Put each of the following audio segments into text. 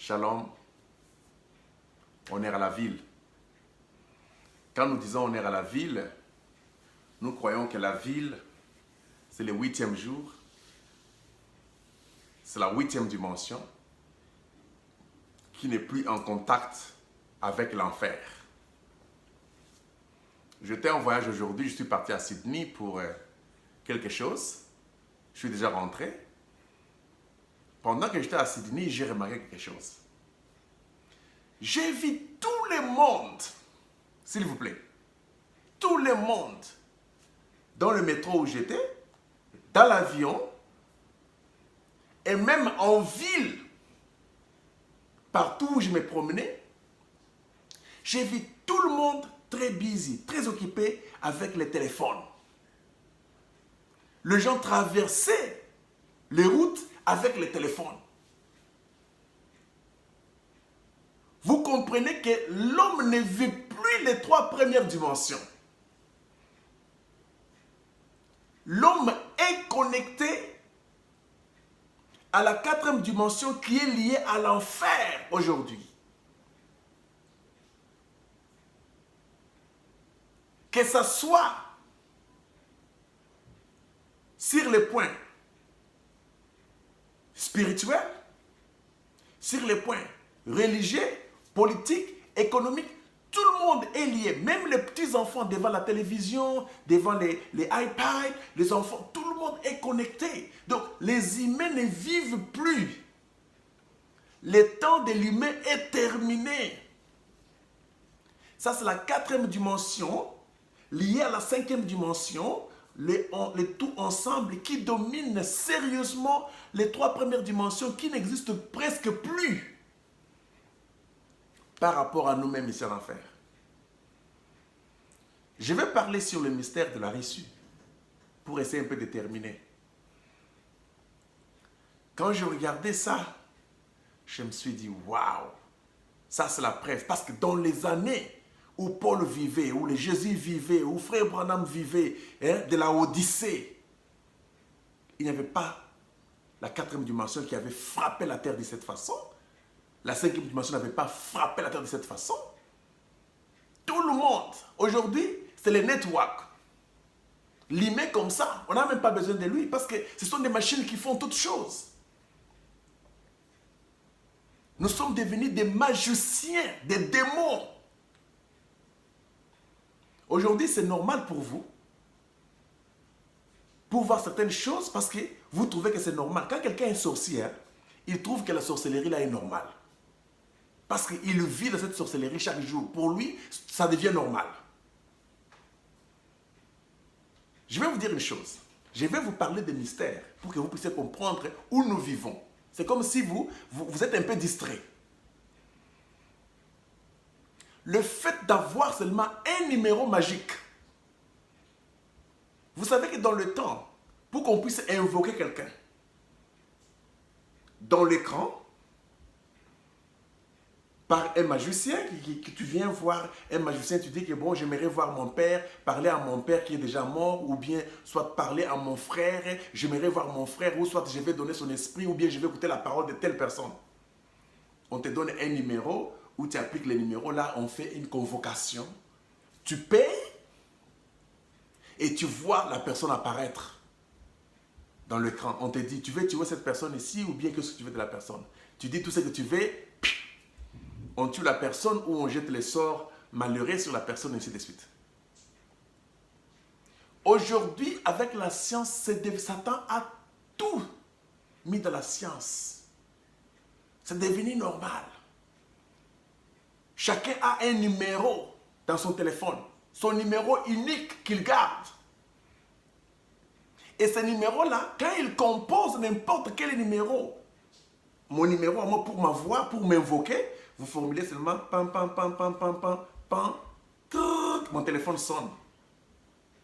Shalom, honneur à la ville. Quand nous disons honneur à la ville, nous croyons que la ville, c'est le 8e jour, c'est la 8e dimension qui n'est plus en contact avec l'enfer. J'étais en voyage aujourd'hui, je suis parti à Sydney pour quelque chose. Je suis déjà rentré. Pendant que j'étais à Sydney, j'ai remarqué quelque chose. J'ai vu tout le monde, s'il vous plaît, tout le monde, dans le métro où j'étais, dans l'avion, et même en ville, partout où je me promenais, j'ai vu tout le monde très busy, très occupé avec les téléphones. Les gens traversaient les routes avec les téléphones. Vous comprenez que l'homme ne vit plus les 3 premières dimensions. L'homme est connecté à la 4e dimension qui est liée à l'enfer aujourd'hui. Que ce soit sur les points spirituels, sur les points religieux, politiques, économiques, tout le monde est lié. Même les petits-enfants devant la télévision, devant les iPads, les enfants, tout le monde est connecté. Donc, les humains ne vivent plus. Le temps de l'humain est terminé. Ça, c'est la 4e dimension liée à la 5e dimension, les tout ensemble qui domine sérieusement les 3 premières dimensions qui n'existent presque plus par rapport à nous-mêmes ici en enfer. Je vais parler sur le mystère de la reçue pour essayer un peu de terminer. Quand je regardais ça, je me suis dit, waouh, ça c'est la preuve. Parce que dans les années où Paul vivait, où les Jésus vivaient, où Frère Branham vivait, de la Odyssée, il n'y avait pas la 4e dimension qui avait frappé la terre de cette façon. La 5e dimension n'avait pas frappé la terre de cette façon. Tout le monde, aujourd'hui, c'est les networks. L'humain comme ça, on n'a même pas besoin de lui parce que ce sont des machines qui font toutes choses. Nous sommes devenus des magiciens, des démons. Aujourd'hui, c'est normal pour vous pour voir certaines choses parce que vous trouvez que c'est normal. Quand quelqu'un est sorcier, il trouve que la sorcellerie là est normale. Parce qu'il vit dans cette sorcellerie chaque jour. Pour lui, ça devient normal. Je vais vous dire une chose. Je vais vous parler des mystères pour que vous puissiez comprendre où nous vivons. C'est comme si vous êtes un peu distrait. Le fait d'avoir seulement un numéro magique. Vous savez que dans le temps, pour qu'on puisse invoquer quelqu'un, dans l'écran, par un magicien, que tu viens voir un magicien, tu dis que bon, j'aimerais voir mon père, parler à mon père qui est déjà mort, ou bien soit parler à mon frère, j'aimerais voir mon frère, ou soit je vais donner son esprit, ou bien je vais écouter la parole de telle personne. On te donne un numéro, où tu appliques le numéro, là on fait une convocation, tu payes, et tu vois la personne apparaître dans l'écran. On te dit, tu veux tuer cette personne ici, ou bien qu'est-ce que tu veux de la personne? Tu dis tout ce que tu veux, on tue la personne ou on jette les sorts malheureux sur la personne, et ainsi de suite. Aujourd'hui, avec la science, Satan a tout mis dans la science. C'est devenu normal. Chacun a un numéro dans son téléphone. Son numéro unique qu'il garde. Et ce numéro-là, quand il compose n'importe quel numéro, mon numéro à moi pour ma voix, pour m'invoquer, vous formulez seulement pam, pam, pam, pam, pam, pam, pam, trrr, mon téléphone sonne.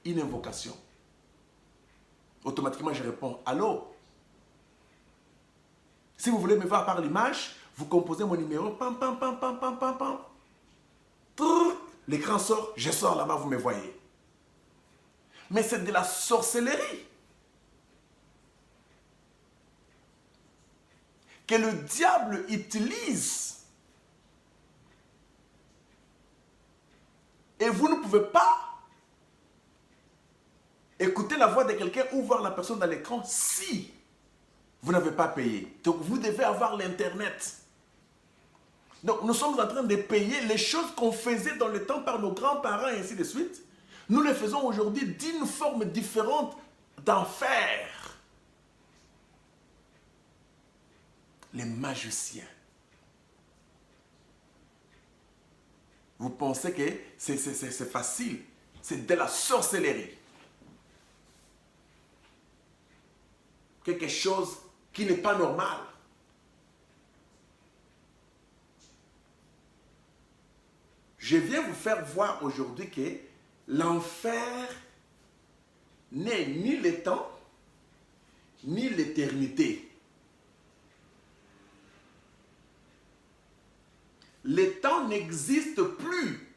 Une invocation. Automatiquement, je réponds allô. Si vous voulez me voir par l'image, vous composez mon numéro, pam, pam, pam, pam, pam, pam, pam. L'écran sort, je sors là-bas, vous me voyez. Mais c'est de la sorcellerie. que le diable utilise. Et vous ne pouvez pas écouter la voix de quelqu'un ou voir la personne dans l'écran si vous n'avez pas payé. Donc vous devez avoir l'Internet. Donc nous sommes en train de payer les choses qu'on faisait dans le temps par nos grands-parents et ainsi de suite. Nous les faisons aujourd'hui d'une forme différente d'enfer. Les magiciens. Vous pensez que c'est facile. C'est de la sorcellerie. Quelque chose qui n'est pas normal. Je viens vous faire voir aujourd'hui que l'enfer n'est ni le temps, ni l'éternité. Le temps n'existe plus.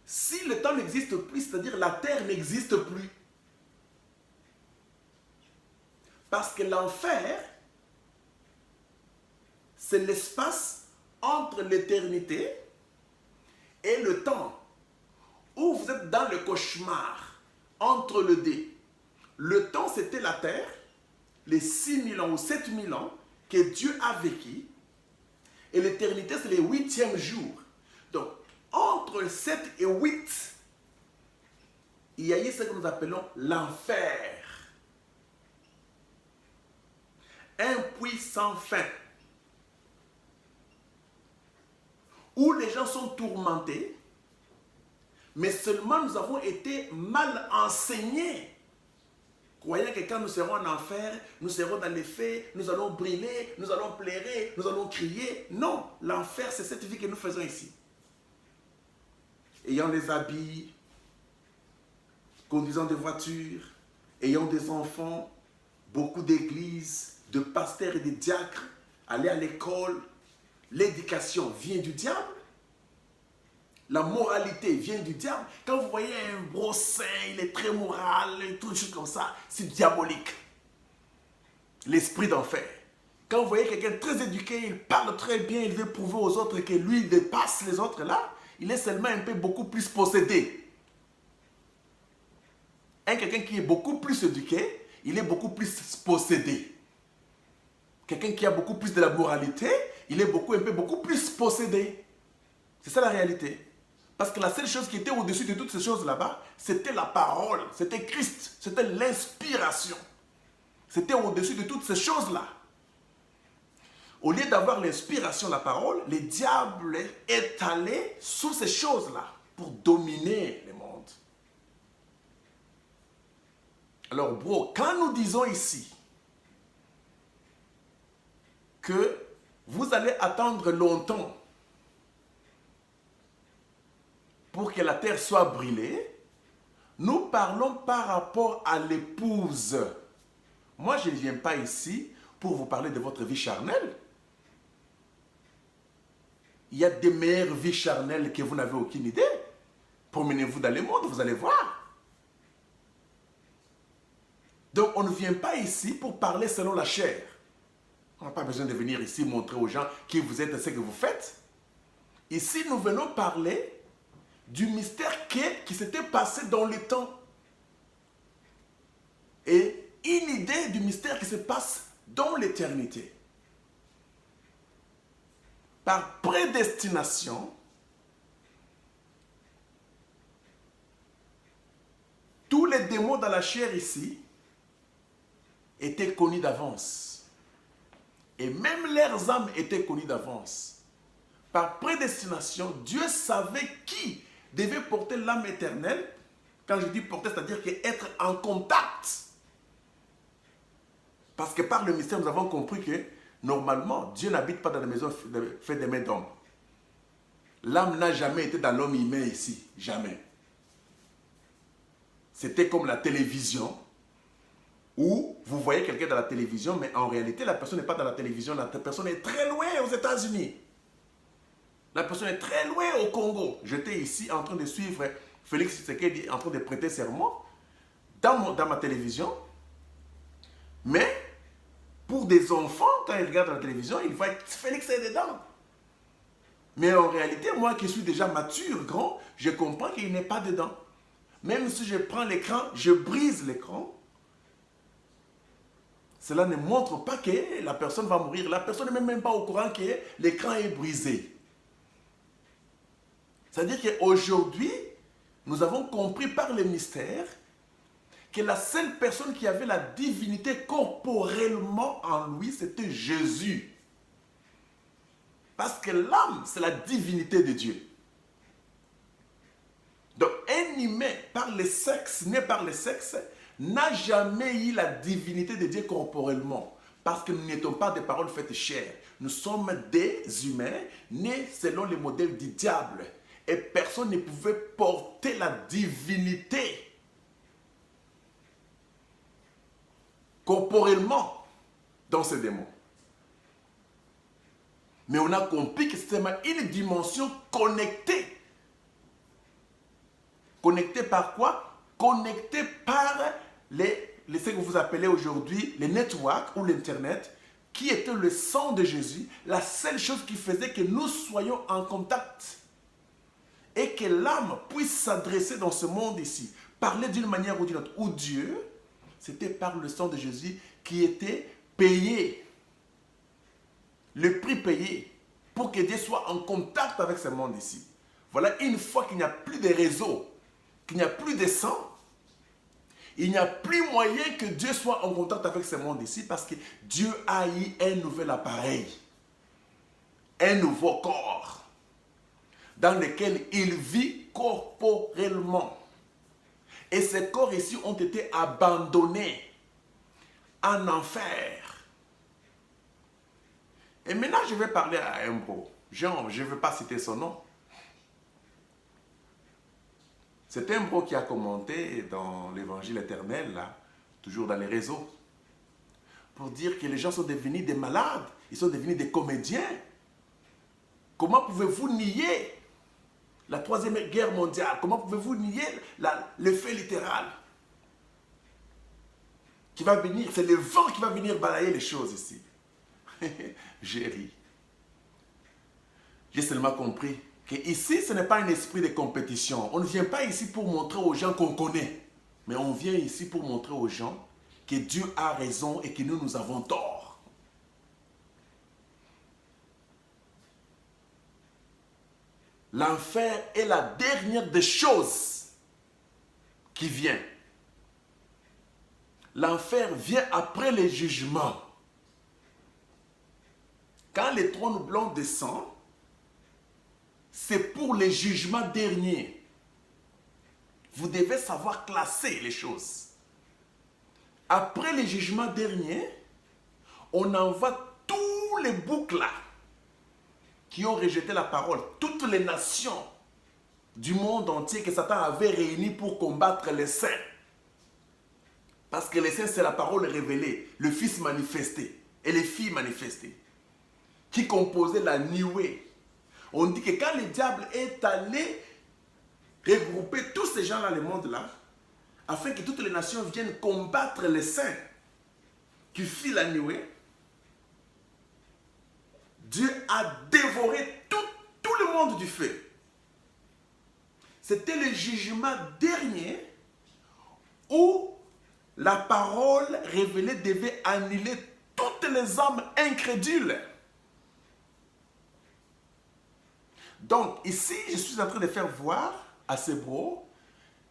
Si le temps n'existe plus, c'est-à-dire la terre n'existe plus. Parce que l'enfer, c'est l'espace entre l'éternité et le temps, où vous êtes dans le cauchemar, entre le deux. Le temps, c'était la terre, les 6000 ans ou 7000 ans que Dieu a vécu, et l'éternité, c'est les 8e jours. Donc, entre 7 et 8, il y a eu ce que nous appelons l'enfer. Un puits sans fin, où les gens sont tourmentés, mais seulement nous avons été mal enseignés. Croyant que quand nous serons en enfer, nous serons dans les feux, nous allons brûler, nous allons pleurer, nous allons crier. Non, l'enfer, c'est cette vie que nous faisons ici. Ayant des habits, conduisant des voitures, ayant des enfants, beaucoup d'églises, de pasteurs et de diacres, aller à l'école. L'éducation vient du diable. La moralité vient du diable. Quand vous voyez un brossin, il est très moral, et toutes choses comme ça, c'est diabolique. L'esprit d'enfer. Quand vous voyez quelqu'un très éduqué, il parle très bien, il veut prouver aux autres que lui dépasse les autres là, il est seulement un peu beaucoup plus possédé. Quelqu'un qui est beaucoup plus éduqué, il est beaucoup plus possédé. Quelqu'un qui a beaucoup plus de la moralité, il est un peu beaucoup plus possédé. C'est ça la réalité. Parce que la seule chose qui était au-dessus de toutes ces choses là-bas, c'était la parole, c'était Christ, c'était l'inspiration. C'était au-dessus de toutes ces choses-là. Au lieu d'avoir l'inspiration, la parole, le diable est allé sous ces choses-là pour dominer le monde. Alors, bro, quand nous disons ici que vous allez attendre longtemps pour que la terre soit brûlée, nous parlons par rapport à l'épouse. Moi, je ne viens pas ici pour vous parler de votre vie charnelle. Il y a des meilleures vies charnelles que vous n'avez aucune idée. Promenez-vous dans le monde, vous allez voir. Donc, on ne vient pas ici pour parler selon la chair. On n'a pas besoin de venir ici montrer aux gens qui vous êtes et ce que vous faites. Ici, nous venons parler du mystère qui s'était passé dans le temps. Et une idée du mystère qui se passe dans l'éternité. Par prédestination, tous les démons dans la chair ici étaient connus d'avance. Et même leurs âmes étaient connues d'avance. Par prédestination, Dieu savait qui devait porter l'âme éternelle. Quand je dis porter, c'est-à-dire être en contact. Parce que par le mystère, nous avons compris que normalement, Dieu n'habite pas dans la maison faite des mains d'hommes. L'âme n'a jamais été dans l'homme humain ici. Jamais. C'était comme la télévision, où vous voyez quelqu'un dans la télévision, mais en réalité, la personne n'est pas dans la télévision. La personne est très loin aux États-Unis. La personne est très loin au Congo. J'étais ici en train de suivre Félix Tshisekedi en train de prêter serment dans ma télévision. Mais, pour des enfants, quand ils regardent la télévision, ils voient Félix est dedans. Mais en réalité, moi qui suis déjà mature, grand, je comprends qu'il n'est pas dedans. Même si je prends l'écran, je brise l'écran. Cela ne montre pas que la personne va mourir. La personne n'est même pas au courant que l'écran est brisé. C'est-à-dire qu'aujourd'hui, nous avons compris par le mystère que la seule personne qui avait la divinité corporellement en lui, c'était Jésus. Parce que l'âme, c'est la divinité de Dieu. Donc, un humain par le sexe, né par le sexe, n'a jamais eu la divinité de Dieu corporellement. Parce que nous n'étions pas des paroles faites chair. Nous sommes des humains nés selon le modèle du diable. Et personne ne pouvait porter la divinité corporellement dans ces démons. Mais on a compris que c'était une dimension connectée. Connectée par quoi? Connectée par ce que vous appelez aujourd'hui les networks ou l'Internet, qui était le sang de Jésus, la seule chose qui faisait que nous soyons en contact. Et que l'âme puisse s'adresser dans ce monde ici, parler d'une manière ou d'une autre. Ou Dieu, c'était par le sang de Jésus qui était payé. Le prix payé pour que Dieu soit en contact avec ce monde ici. Voilà, une fois qu'il n'y a plus de réseau, qu'il n'y a plus de sang, il n'y a plus moyen que Dieu soit en contact avec ce monde ici parce que Dieu a eu un nouvel appareil, un nouveau corps dans lequel il vit corporellement. Et ces corps ici ont été abandonnés en enfer. Et maintenant, je vais parler à un bro. Jean, je ne veux pas citer son nom. C'est un bro qui a commenté dans l'évangile éternel, là, toujours dans les réseaux, pour dire que les gens sont devenus des malades, ils sont devenus des comédiens. Comment pouvez-vous nier la troisième guerre mondiale? Comment pouvez-vous nier le fait littéral qui va venir? C'est le vent qui va venir balayer les choses ici. J'ai ri. J'ai seulement compris que ici, ce n'est pas un esprit de compétition. On ne vient pas ici pour montrer aux gens qu'on connaît. Mais on vient ici pour montrer aux gens que Dieu a raison et que nous avons tort. L'enfer est la dernière des choses qui vient. L'enfer vient après les jugements. Quand le trône blanc descend, c'est pour les jugements derniers. Vous devez savoir classer les choses. Après les jugements derniers, on envoie tous les boucs là qui ont rejeté la parole, toutes les nations du monde entier que Satan avait réunies pour combattre les saints. Parce que les saints, c'est la parole révélée, le Fils manifesté et les filles manifestées, qui composaient la nuée. On dit que quand le diable est allé regrouper tous ces gens-là, le monde-là, afin que toutes les nations viennent combattre les saints qui fit la nuée, Dieu a dévoré tout le monde du feu. C'était le jugement dernier où la parole révélée devait annuler toutes les âmes incrédules. Donc ici, je suis en train de faire voir à ces bros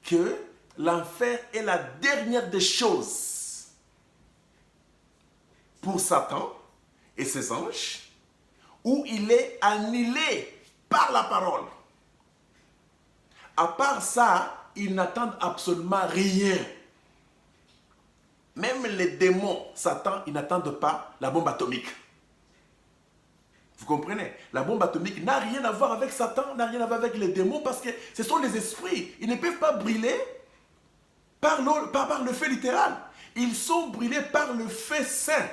que l'enfer est la dernière des choses pour Satan et ses anges, où il est annulé par la parole. À part ça, ils n'attendent absolument rien. Même les démons, Satan, ils n'attendent pas la bombe atomique. Vous comprenez? La bombe atomique n'a rien à voir avec Satan, n'a rien à voir avec les démons, parce que ce sont les esprits. Ils ne peuvent pas brûler par le feu littéral. Ils sont brûlés par le feu saint,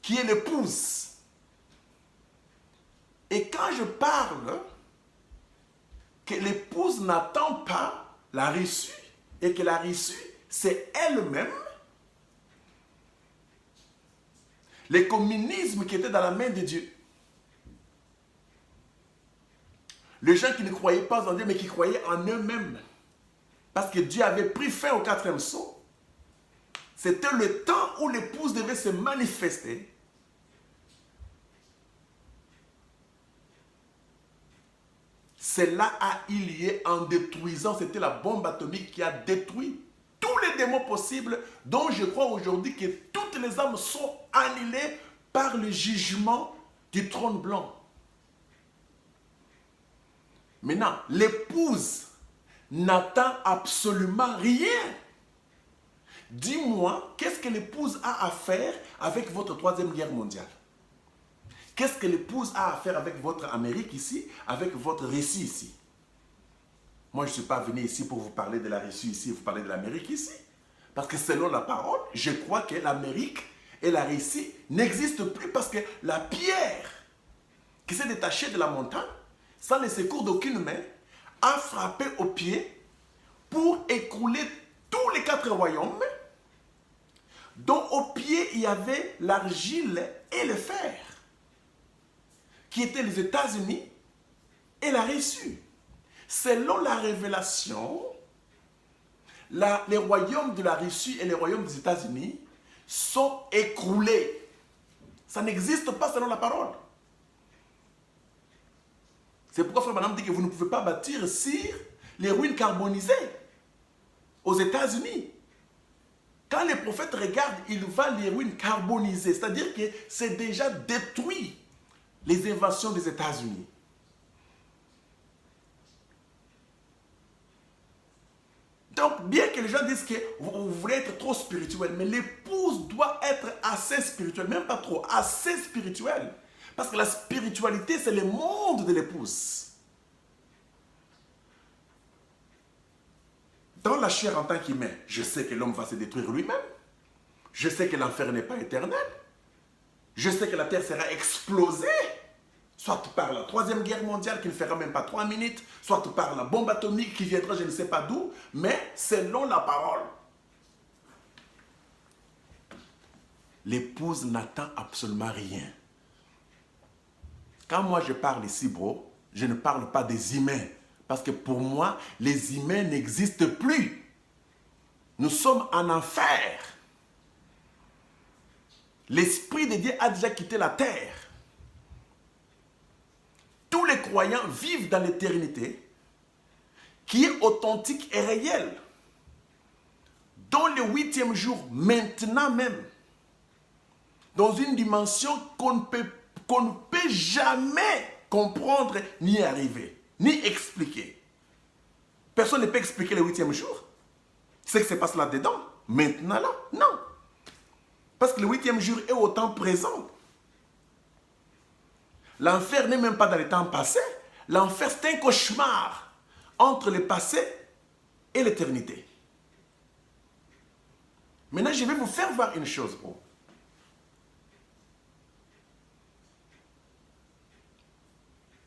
qui est l'épouse. Et quand je parle que l'épouse n'attend pas la reçue, et que la reçue, c'est elle-même, Les communismes qui étaient dans la main de Dieu. Les gens qui ne croyaient pas en Dieu, mais qui croyaient en eux-mêmes. Parce que Dieu avait pris fin au quatrième sceau. C'était le temps où l'épouse devait se manifester. Cela a eu lieu en détruisant, c'était la bombe atomique qui a détruit tous les démons possibles, dont je crois aujourd'hui que toutes les âmes sont annihilées par le jugement du trône blanc. Maintenant, l'épouse n'attend absolument rien. Dis-moi, qu'est-ce que l'épouse a à faire avec votre troisième guerre mondiale? Qu'est-ce que l'épouse a à faire avec votre Amérique ici, avec votre Russie ici? Moi, je ne suis pas venu ici pour vous parler de la Russie ici, vous parler de l'Amérique ici. Parce que selon la parole, je crois que l'Amérique et la Russie n'existent plus parce que la pierre qui s'est détachée de la montagne, sans le secours d'aucune main, a frappé au pied pour écrouler tous les 4 royaumes, dont au pied il y avait l'argile et le fer, qui étaient les États-Unis et la Russie. Selon la révélation, les royaumes de la Russie et les royaumes des États-Unis sont écroulés. Ça n'existe pas selon la parole. C'est pourquoi Frère Branham dit que vous ne pouvez pas bâtir sur les ruines carbonisées aux États-Unis. Quand les prophètes regardent, ils voient les ruines carbonisées, c'est-à-dire que c'est déjà détruit les invasions des États-Unis. Donc, bien que les gens disent que vous voulez être trop spirituel, mais l'épouse doit être assez spirituelle, même pas trop, assez spirituelle. Parce que la spiritualité, c'est le monde de l'épouse. Dans la chair en tant qu'humain, je sais que l'homme va se détruire lui-même. Je sais que l'enfer n'est pas éternel. Je sais que la terre sera explosée. Soit par la troisième guerre mondiale qui ne fera même pas 3 minutes, soit par la bombe atomique qui viendra je ne sais pas d'où, mais selon la parole. L'épouse n'attend absolument rien. Quand moi je parle ici, bro, je ne parle pas des humains. Parce que pour moi, les humains n'existent plus. Nous sommes en enfer. L'Esprit de Dieu a déjà quitté la terre. Tous les croyants vivent dans l'éternité, qui est authentique et réelle. Dans le 8e jour, maintenant même, dans une dimension qu'on ne peut jamais comprendre ni arriver, ni expliquer. Personne ne peut expliquer le 8e jour. Ce qui se passe là-dedans, maintenant là, non. Parce que le 8e jour est au temps présent. L'enfer n'est même pas dans le temps passé. L'enfer, c'est un cauchemar entre le passé et l'éternité. Maintenant, je vais vous faire voir une chose, bro.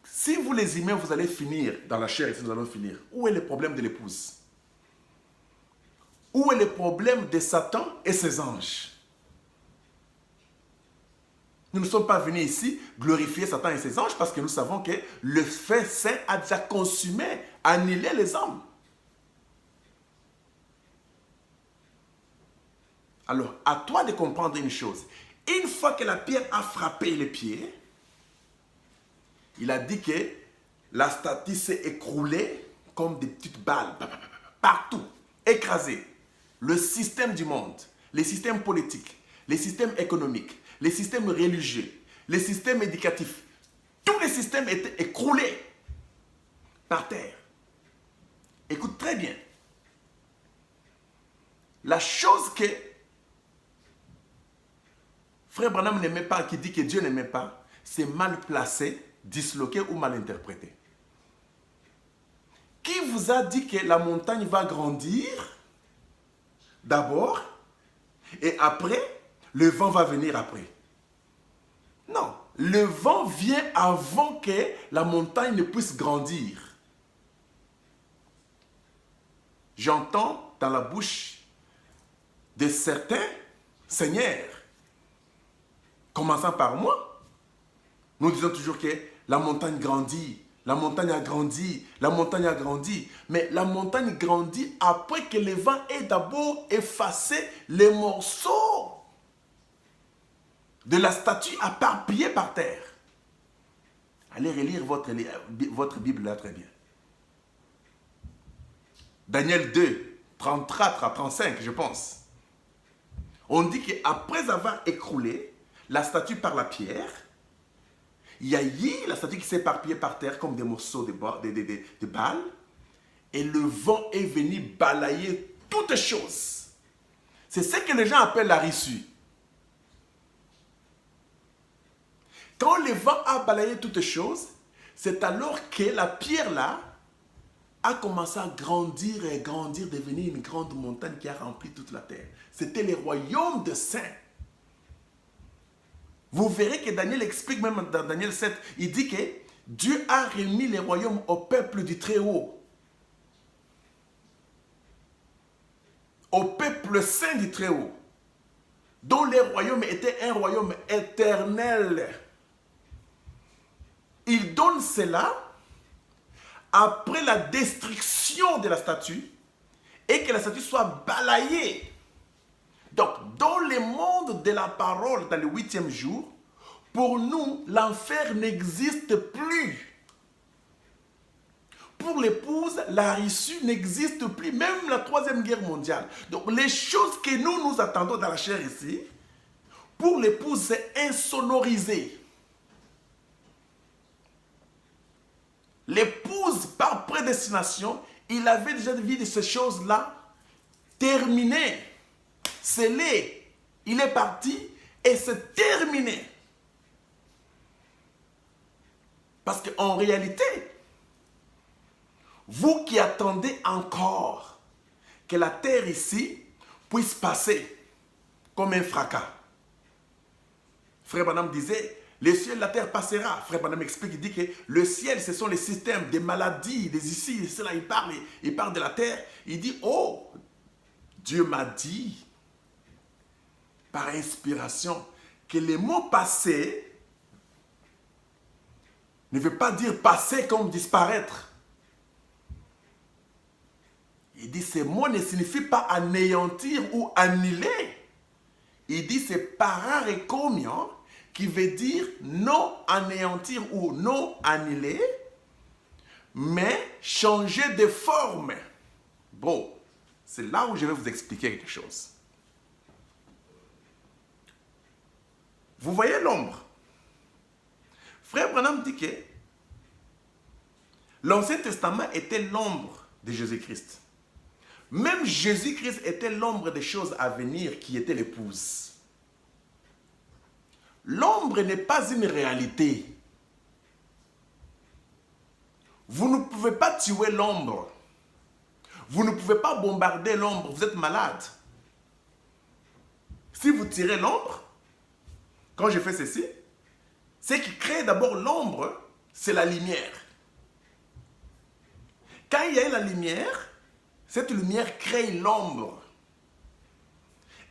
Si vous les humains, vous allez finir dans la chair et si nous allons finir, où est le problème de l'épouse? Où est le problème de Satan et ses anges? Nous ne sommes pas venus ici glorifier Satan et ses anges parce que nous savons que le fait saint a déjà consumé, annihilé les hommes. Alors, à toi de comprendre une chose. Une fois que la pierre a frappé les pieds, il a dit que la statue s'est écroulée comme des petites balles, partout, écrasée. Le système du monde, les systèmes politiques, les systèmes économiques, les systèmes religieux, les systèmes éducatifs, tous les systèmes étaient écroulés par terre. Écoute très bien. La chose que Frère Branham n'aimait pas, qui dit que Dieu n'aimait pas, c'est mal placé, disloqué ou mal interprété. Qui vous a dit que la montagne va grandir d'abord et après, le vent va venir après? Non, le vent vient avant que la montagne ne puisse grandir. J'entends dans la bouche de certains seigneurs Commençant par moi. Nous disons toujours que la montagne grandit, la montagne a grandi, la montagne a grandi. Mais la montagne grandit après que le vent ait d'abord effacé les morceaux de la statue éparpillée par terre. Allez relire votre Bible là très bien. Daniel 2, 34 à 35, je pense. On dit qu'après avoir écroulé la statue par la pierre, il y a eu la statue qui s'est éparpillée par terre comme des morceaux de balles, et le vent est venu balayer toutes choses. C'est ce que les gens appellent la rissue. Quand le vent a balayé toutes choses, c'est alors que la pierre là a commencé à grandir et grandir, devenir une grande montagne qui a rempli toute la terre. C'était le royaume de saints. Vous verrez que Daniel explique même dans Daniel 7, il dit que Dieu a remis les royaumes au peuple du Très-Haut. Au peuple saint du Très-Haut. Dont les royaumes étaient un royaume éternel. Il donne cela après la destruction de la statue et que la statue soit balayée. Donc, dans le monde de la parole, dans le 8e jour, pour nous, l'enfer n'existe plus. Pour l'épouse, la rissue n'existe plus, même la 3e guerre mondiale. Donc, les choses que nous attendons dans la chair ici, pour l'épouse, c'est insonorisé. L'épouse, par prédestination, il avait déjà vu de ces choses-là terminées. Scellé, il est parti et c'est terminé. Parce qu'en réalité, vous qui attendez encore que la terre ici puisse passer comme un fracas. Frère Branham disait, le ciel, la terre passera. Frère Branham explique, il dit que le ciel, ce sont les systèmes, des maladies, des ici, cela, il parle de la terre. Il dit, oh, Dieu m'a dit, par inspiration, que le mot passer ne veut pas dire passer comme disparaître. Il dit ce mot ne signifie pas anéantir ou annihiler. Il dit c'est pararekomion qui veut dire non anéantir ou non annihiler, mais changer de forme. Bon, c'est là où je vais vous expliquer quelque chose. Vous voyez l'ombre. Frère Branham dit que l'Ancien Testament était l'ombre de Jésus-Christ. Même Jésus-Christ était l'ombre des choses à venir qui était l'épouse. L'ombre n'est pas une réalité. Vous ne pouvez pas tuer l'ombre. Vous ne pouvez pas bombarder l'ombre. Vous êtes malade. Si vous tirez l'ombre, quand je fais ceci, ce qui crée d'abord l'ombre, c'est la lumière. Quand il y a la lumière, cette lumière crée l'ombre.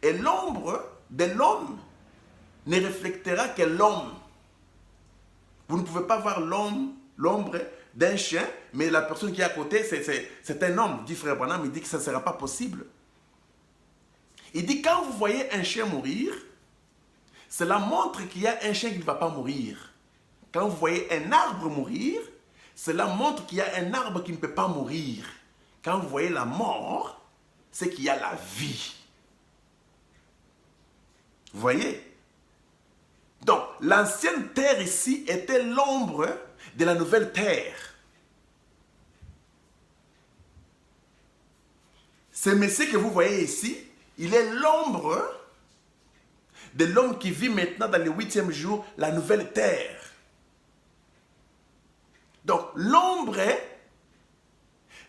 Et l'ombre de l'homme ne reflétera que l'homme. Vous ne pouvez pas voir l'ombre d'un chien, mais la personne qui est à côté, c'est un homme, dit Frère Branham, il dit que ça ne sera pas possible. Il dit quand vous voyez un chien mourir, cela montre qu'il y a un chien qui ne va pas mourir. Quand vous voyez un arbre mourir, cela montre qu'il y a un arbre qui ne peut pas mourir. Quand vous voyez la mort, c'est qu'il y a la vie. Vous voyez? Donc, l'ancienne terre ici était l'ombre de la nouvelle terre. Ce Messie que vous voyez ici, il est l'ombre de l'homme qui vit maintenant dans le 8e jour, la nouvelle terre. Donc, l'ombre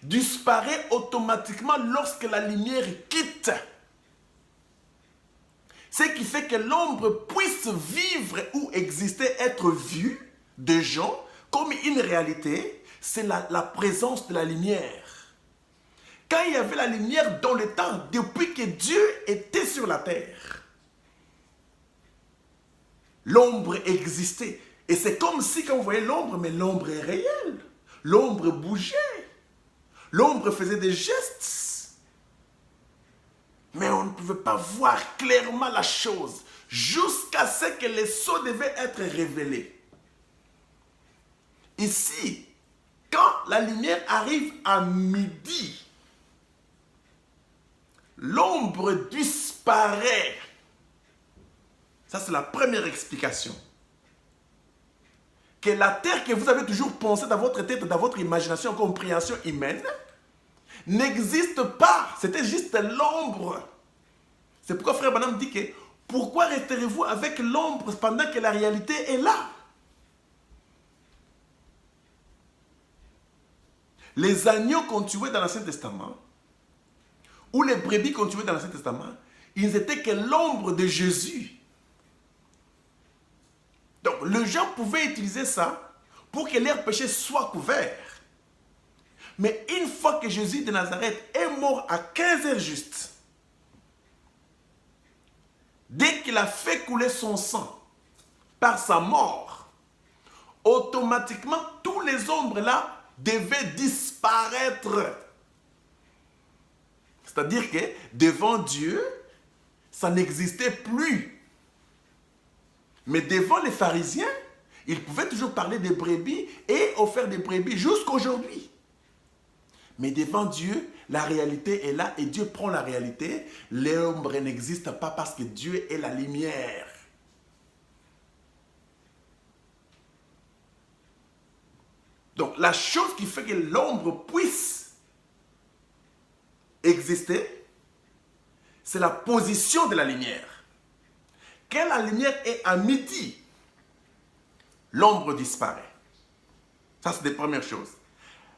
disparaît automatiquement lorsque la lumière quitte. Ce qui fait que l'ombre puisse vivre ou exister, être vue de gens comme une réalité, c'est la présence de la lumière. Quand il y avait la lumière dans le temps, depuis que Dieu était sur la terre, L'ombre existait. Et c'est comme si, quand vous voyez l'ombre, mais l'ombre est réelle. L'ombre bougeait. L'ombre faisait des gestes. Mais on ne pouvait pas voir clairement la chose jusqu'à ce que les sceaux devaient être révélés. Ici, quand la lumière arrive à midi, l'ombre disparaît. Ça, c'est la première explication. Que la terre que vous avez toujours pensée dans votre tête, dans votre imagination, compréhension humaine, n'existe pas. C'était juste l'ombre. C'est pourquoi Frère Branham dit que pourquoi resterez-vous avec l'ombre pendant que la réalité est là? Les agneaux qu'on tuait dans l'Ancien Testament, ou les brebis qu'on tuait dans l'Ancien Testament, ils n'étaient que l'ombre de Jésus. Donc, les gens pouvaient utiliser ça pour que leurs péchés soient couverts. Mais une fois que Jésus de Nazareth est mort à 15 heures juste, dès qu'il a fait couler son sang par sa mort, automatiquement, tous les ombres là devaient disparaître. C'est-à-dire que devant Dieu, ça n'existait plus. Mais devant les pharisiens, ils pouvaient toujours parler des brebis et offrir des brebis jusqu'à aujourd'hui. Mais devant Dieu, la réalité est là et Dieu prend la réalité. L'ombre n'existe pas parce que Dieu est la lumière. Donc la chose qui fait que l'ombre puisse exister, c'est la position de la lumière. Quand la lumière est à midi, l'ombre disparaît. Ça, c'est la première chose.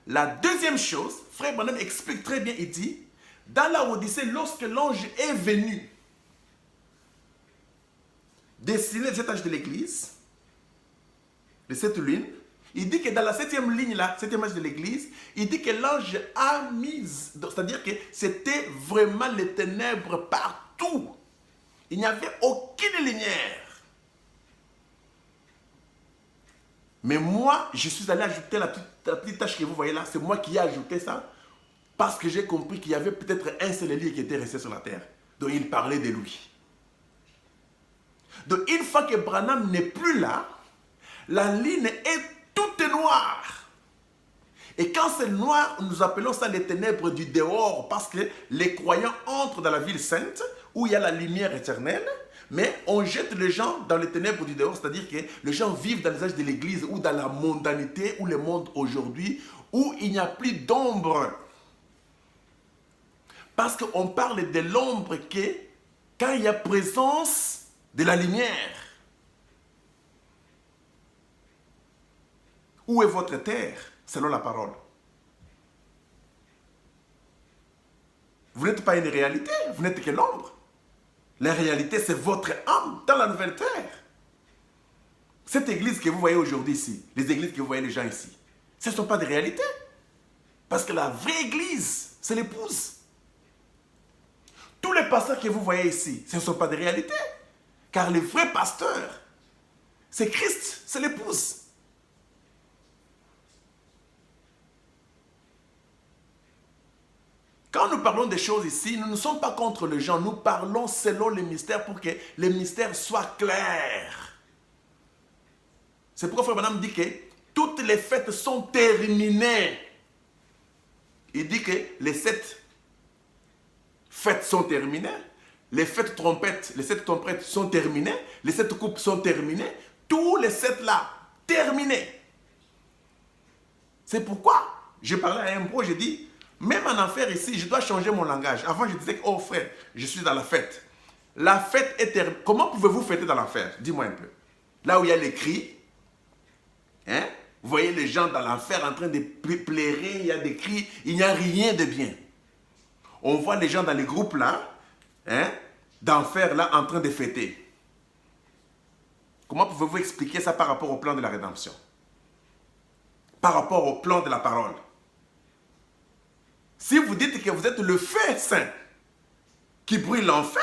La deuxième chose, Frère Branham explique très bien, il dit, dans la Odyssée, lorsque l'ange est venu dessiner les 7 âges de l'Église, les 7 lunes, il dit que dans la 7e ligne, là, 7e âge de l'Église, il dit que l'ange a mis, c'est-à-dire que c'était vraiment les ténèbres partout. Il n'y avait aucune lumière. Mais moi, je suis allé ajouter la petite tâche que vous voyez là. C'est moi qui ai ajouté ça. Parce que j'ai compris qu'il y avait peut-être un seul Élie qui était resté sur la terre. Donc il parlait de lui. Donc une fois que Branham n'est plus là, la ligne est toute noire. Et quand c'est noir, nous appelons ça les ténèbres du dehors. Parce que les croyants entrent dans la ville sainte, où il y a la lumière éternelle, mais on jette les gens dans les ténèbres du dehors, c'est-à-dire que les gens vivent dans les âges de l'Église ou dans la mondanité, ou le monde aujourd'hui, où il n'y a plus d'ombre. Parce qu'on parle de l'ombre que quand il y a présence de la lumière. Où est votre terre, selon la parole? Vous n'êtes pas une réalité, vous n'êtes que l'ombre. La réalité, c'est votre âme dans la nouvelle terre. Cette église que vous voyez aujourd'hui ici, les églises que vous voyez les gens ici, ce ne sont pas des réalités. Parce que la vraie église, c'est l'épouse. Tous les pasteurs que vous voyez ici, ce ne sont pas des réalités. Car le vrai pasteur, c'est Christ, c'est l'épouse. Quand nous parlons des choses ici, nous ne sommes pas contre les gens, nous parlons selon les mystères pour que les mystères soient clairs. C'est pourquoi Frère Branham dit que toutes les fêtes sont terminées. Il dit que les 7 fêtes sont terminées, les fêtes trompettes, les 7 trompettes sont terminées, les 7 coupes sont terminées, tous les 7 là, terminés. C'est pourquoi je parlais à un bro, j'ai dit, même en enfer ici, je dois changer mon langage. Avant, je disais que, oh frère, je suis dans la fête. La fête est terminée. Comment pouvez-vous fêter dans l'enfer? Dis-moi un peu. Là où il y a les cris, hein? Vous voyez les gens dans l'enfer en train de pleurer, il y a des cris, il n'y a rien de bien. On voit les gens dans les groupes là, hein, d'enfer là, en train de fêter. Comment pouvez-vous expliquer ça par rapport au plan de la rédemption? Par rapport au plan de la parole? Si vous dites que vous êtes le feu saint qui brûle l'enfer,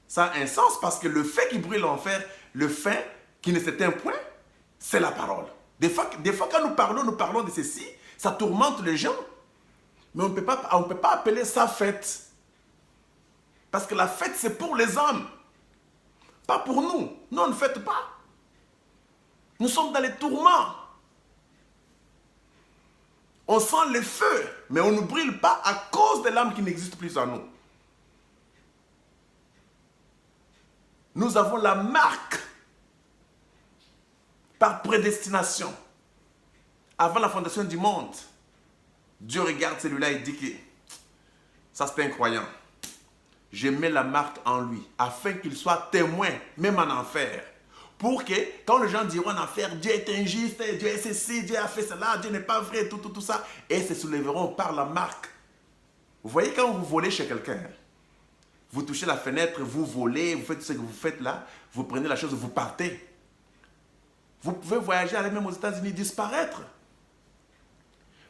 ça a un sens parce que le feu qui brûle l'enfer le fin qui ne s'éteint point, c'est la parole. Des fois, quand nous parlons de ceci, ça tourmente les gens. Mais on ne peut pas appeler ça fête. Parce que la fête, c'est pour les hommes. Pas pour nous. Nous, on ne fête pas. Nous sommes dans les tourments. On sent le feu, mais on ne brûle pas à cause de l'âme qui n'existe plus en nous. Nous avons la marque par prédestination. Avant la fondation du monde, Dieu regarde celui-là et dit que ça c'est incroyant. Je mets la marque en lui afin qu'il soit témoin, même en enfer. Pour que, quand les gens diront en enfer, Dieu est injuste, Dieu est ceci, Dieu a fait cela, Dieu n'est pas vrai, tout ça, et se soulèveront par la marque. Vous voyez, quand vous volez chez quelqu'un, vous touchez la fenêtre, vous volez, vous faites ce que vous faites là, vous prenez la chose, vous partez. Vous pouvez voyager, aller même aux États-Unis, disparaître.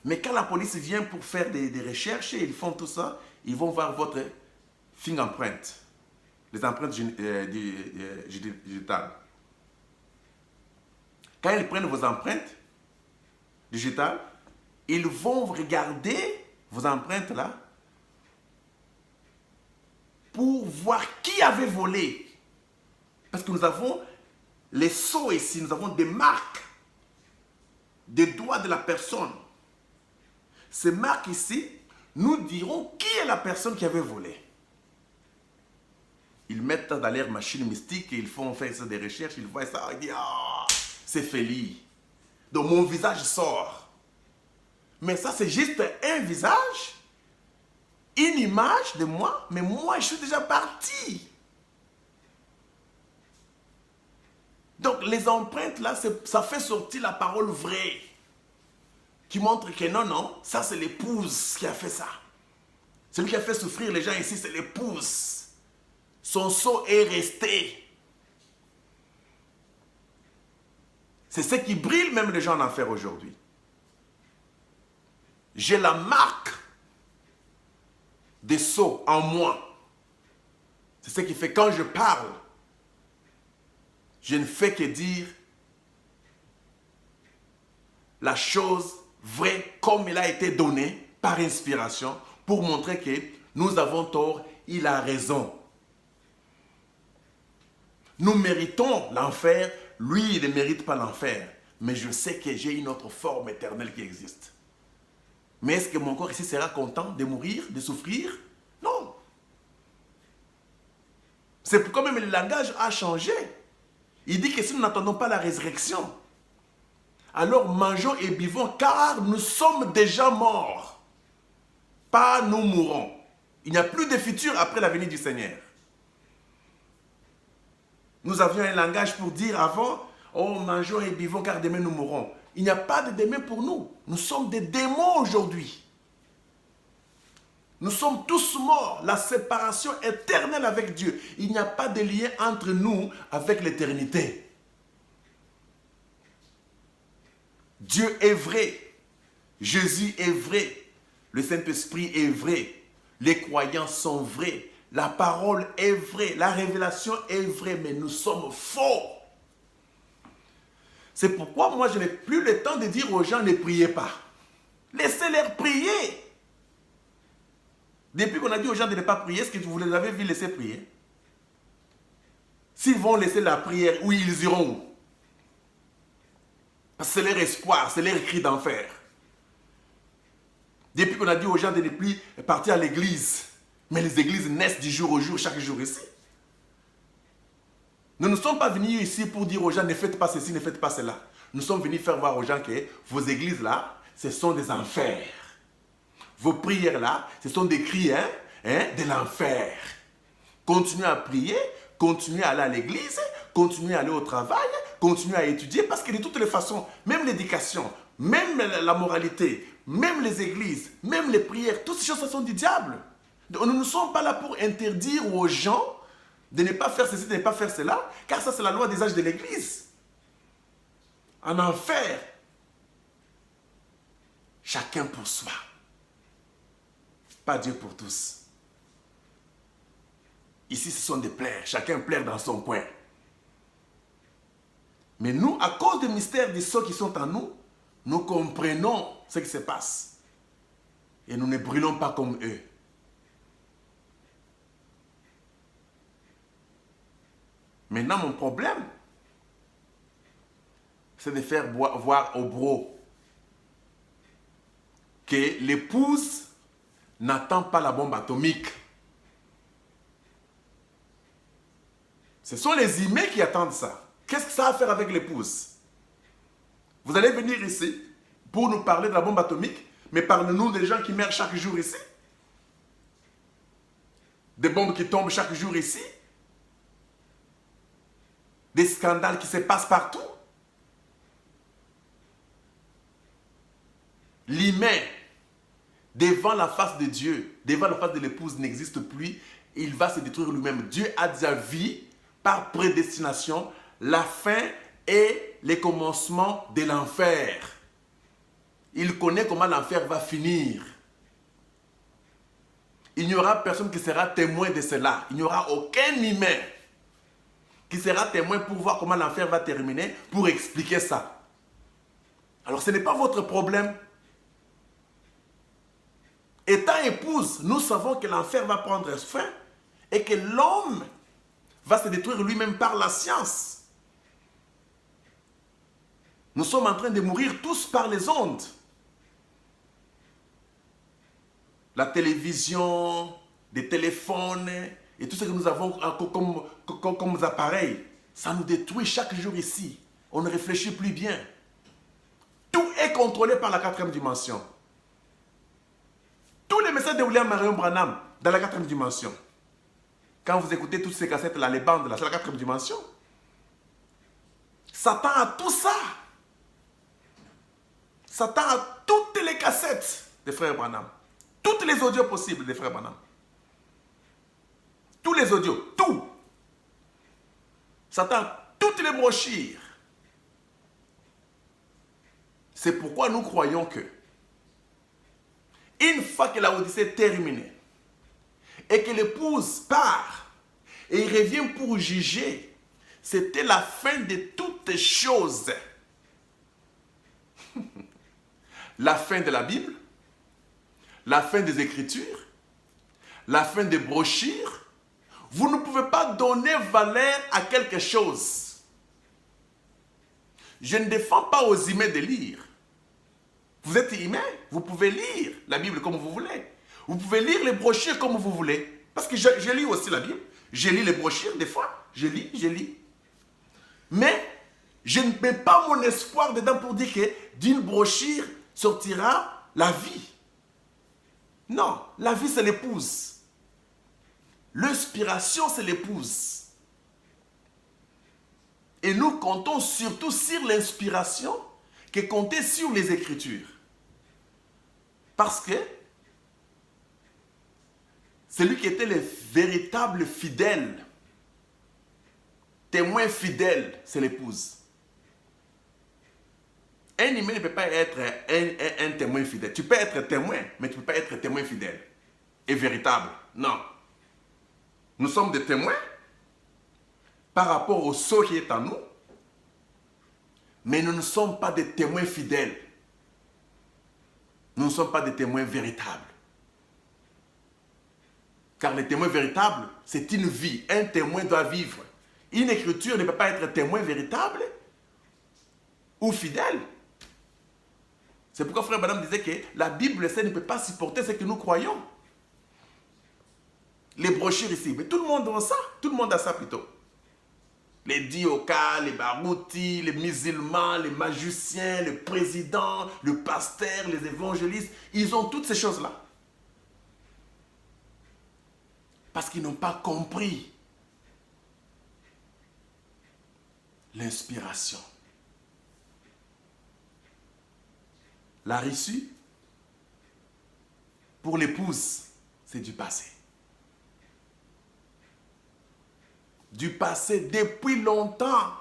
Mais quand la police vient pour faire des recherches, et ils font tout ça, ils vont voir votre fingerprint, les empreintes digitales. Quand ils prennent vos empreintes digitales, ils vont regarder vos empreintes là pour voir qui avait volé. Parce que nous avons les sceaux ici, nous avons des marques, des doigts de la personne. Ces marques ici, nous dirons qui est la personne qui avait volé. Ils mettent dans leur machine mystique et ils font faire des recherches, ils voient ça, ils disent ah, c'est Feli. Donc mon visage sort. Mais ça, c'est juste un visage, une image de moi, mais moi, je suis déjà parti. Donc les empreintes là, ça fait sortir la parole vraie, qui montre que non, ça c'est l'épouse qui a fait ça. Celui qui a fait souffrir les gens ici, c'est l'épouse. Son sceau est resté. C'est ce qui brille même les gens en enfer aujourd'hui. J'ai la marque des sceaux en moi. C'est ce qui fait quand je parle, je ne fais que dire la chose vraie comme elle a été donnée par inspiration pour montrer que nous avons tort, il a raison. Nous méritons l'enfer, lui il ne mérite pas l'enfer. Mais je sais que j'ai une autre forme éternelle qui existe. Mais est-ce que mon corps ici sera content de mourir, de souffrir? Non. C'est pourquoi même le langage a changé. Il dit que si nous n'attendons pas la résurrection, alors mangeons et buvons car nous sommes déjà morts. Pas nous mourrons. Il n'y a plus de futur après la venue du Seigneur. Nous avions un langage pour dire avant, oh mangeons et buvons car demain nous mourrons. Il n'y a pas de demain pour nous. Nous sommes des démons aujourd'hui. Nous sommes tous morts. La séparation éternelle avec Dieu. Il n'y a pas de lien entre nous avec l'éternité. Dieu est vrai. Jésus est vrai. Le Saint-Esprit est vrai. Les croyants sont vrais. La parole est vraie. La révélation est vraie. Mais nous sommes faux. C'est pourquoi moi je n'ai plus le temps de dire aux gens ne priez pas. Laissez-les prier. Depuis qu'on a dit aux gens de ne pas prier, est-ce que vous les avez vus laisser prier? S'ils vont laisser la prière, où ils iront où? Parce que c'est leur espoir, c'est leur cri d'enfer. Depuis qu'on a dit aux gens de ne plus partir à l'église, mais les églises naissent du jour au jour, chaque jour ici. Nous ne sommes pas venus ici pour dire aux gens ne faites pas ceci, ne faites pas cela. Nous sommes venus faire voir aux gens que vos églises là, ce sont des enfers. Vos prières là, ce sont des cris de l'enfer. Continuez à prier, continuez à aller à l'église, continuez à aller au travail, continuez à étudier parce que de toutes les façons, même l'éducation, même la moralité, même les églises, même les prières, toutes ces choses ce sont du diable. Donc, nous ne sommes pas là pour interdire aux gens de ne pas faire ceci, de ne pas faire cela, car ça c'est la loi des âges de l'église. En enfer, chacun pour soi. Pas Dieu pour tous. Ici, ce sont des plaires. Chacun plaire dans son coin. Mais nous, à cause des mystères des sceaux qui sont en nous, nous comprenons ce qui se passe. Et nous ne brûlons pas comme eux. Maintenant, mon problème, c'est de faire voir au bro que l'épouse n'attend pas la bombe atomique. Ce sont les humains qui attendent ça. Qu'est-ce que ça a à faire avec l'épouse? Vous allez venir ici pour nous parler de la bombe atomique, mais parlez-nous des gens qui meurent chaque jour ici. Des bombes qui tombent chaque jour ici. Des scandales qui se passent partout. L'humain, devant la face de Dieu, devant la face de l'épouse, n'existe plus. Il va se détruire lui-même. Dieu a déjà vu, par prédestination, la fin et les commencements de l'enfer. Il connaît comment l'enfer va finir. Il n'y aura personne qui sera témoin de cela. Il n'y aura aucun humain qui sera témoin pour voir comment l'enfer va terminer, pour expliquer ça. Alors ce n'est pas votre problème. Étant épouse, nous savons que l'enfer va prendre fin et que l'homme va se détruire lui-même par la science. Nous sommes en train de mourir tous par les ondes. La télévision, des téléphones et tout ce que nous avons comme appareils, ça nous détruit chaque jour ici. On ne réfléchit plus bien. Tout est contrôlé par la quatrième dimension. Tous les messages de William Marion Branham dans la quatrième dimension. Quand vous écoutez toutes ces cassettes-là, les bandes là, c'est la quatrième dimension. Satan a tout ça. Satan a toutes les cassettes des frères Branham. Toutes les audios possibles des frères Branham. Tous les audios, tout. Satan a toutes les brochures. C'est pourquoi nous croyons que une fois que la Odyssée est terminée et que l'épouse part et il revient pour juger, c'était la fin de toutes choses. La fin de la Bible, la fin des Écritures, la fin des brochures. Vous ne pouvez pas donner valeur à quelque chose. Je ne défends pas aux humains de lire. Vous êtes humain, vous pouvez lire la Bible comme vous voulez. Vous pouvez lire les brochures comme vous voulez. Parce que je lis aussi la Bible. Je lis les brochures des fois. Je lis. Mais je ne mets pas mon espoir dedans pour dire que d'une brochure sortira la vie. Non, la vie c'est l'épouse. L'inspiration c'est l'épouse. Et nous comptons surtout sur l'inspiration que compter sur les Écritures. Parce que celui qui était le véritable fidèle, témoin fidèle, c'est l'épouse. Un humain ne peut pas être un témoin fidèle. Tu peux être témoin, mais tu ne peux pas être témoin fidèle et véritable. Non. Nous sommes des témoins par rapport au sceau qui est en nous, mais nous ne sommes pas des témoins fidèles. Nous ne sommes pas des témoins véritables. Car les témoins véritables, c'est une vie. Un témoin doit vivre. Une écriture ne peut pas être témoin véritable ou fidèle. C'est pourquoi frère Branham disait que la Bible ne peut pas supporter ce que nous croyons. Les brochures ici, mais tout le monde a ça. Tout le monde a ça plutôt. Les diokas, les baroutis, les musulmans, les magiciens, le président, le pasteur, les évangélistes, ils ont toutes ces choses-là. Parce qu'ils n'ont pas compris l'inspiration. La reçue, pour l'épouse, c'est du passé. Du passé depuis longtemps.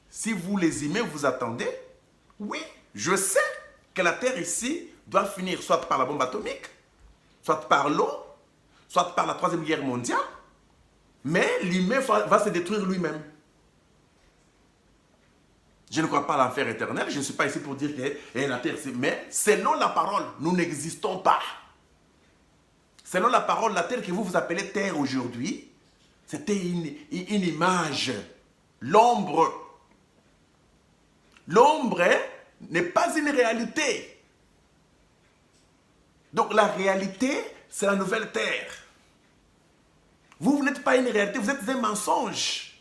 Si vous les aimez, vous attendez. Oui, je sais que la terre ici doit finir soit par la bombe atomique, soit par l'eau, soit par la Troisième Guerre mondiale. Mais l'humain va se détruire lui-même. Je ne crois pas à l'enfer éternel. Je ne suis pas ici pour dire que la terre, mais selon la parole, nous n'existons pas. Selon la parole, la terre que vous appelez terre aujourd'hui, c'était une image. L'ombre. L'ombre n'est pas une réalité. Donc la réalité, c'est la nouvelle terre. Vous n'êtes pas une réalité, vous êtes un mensonge.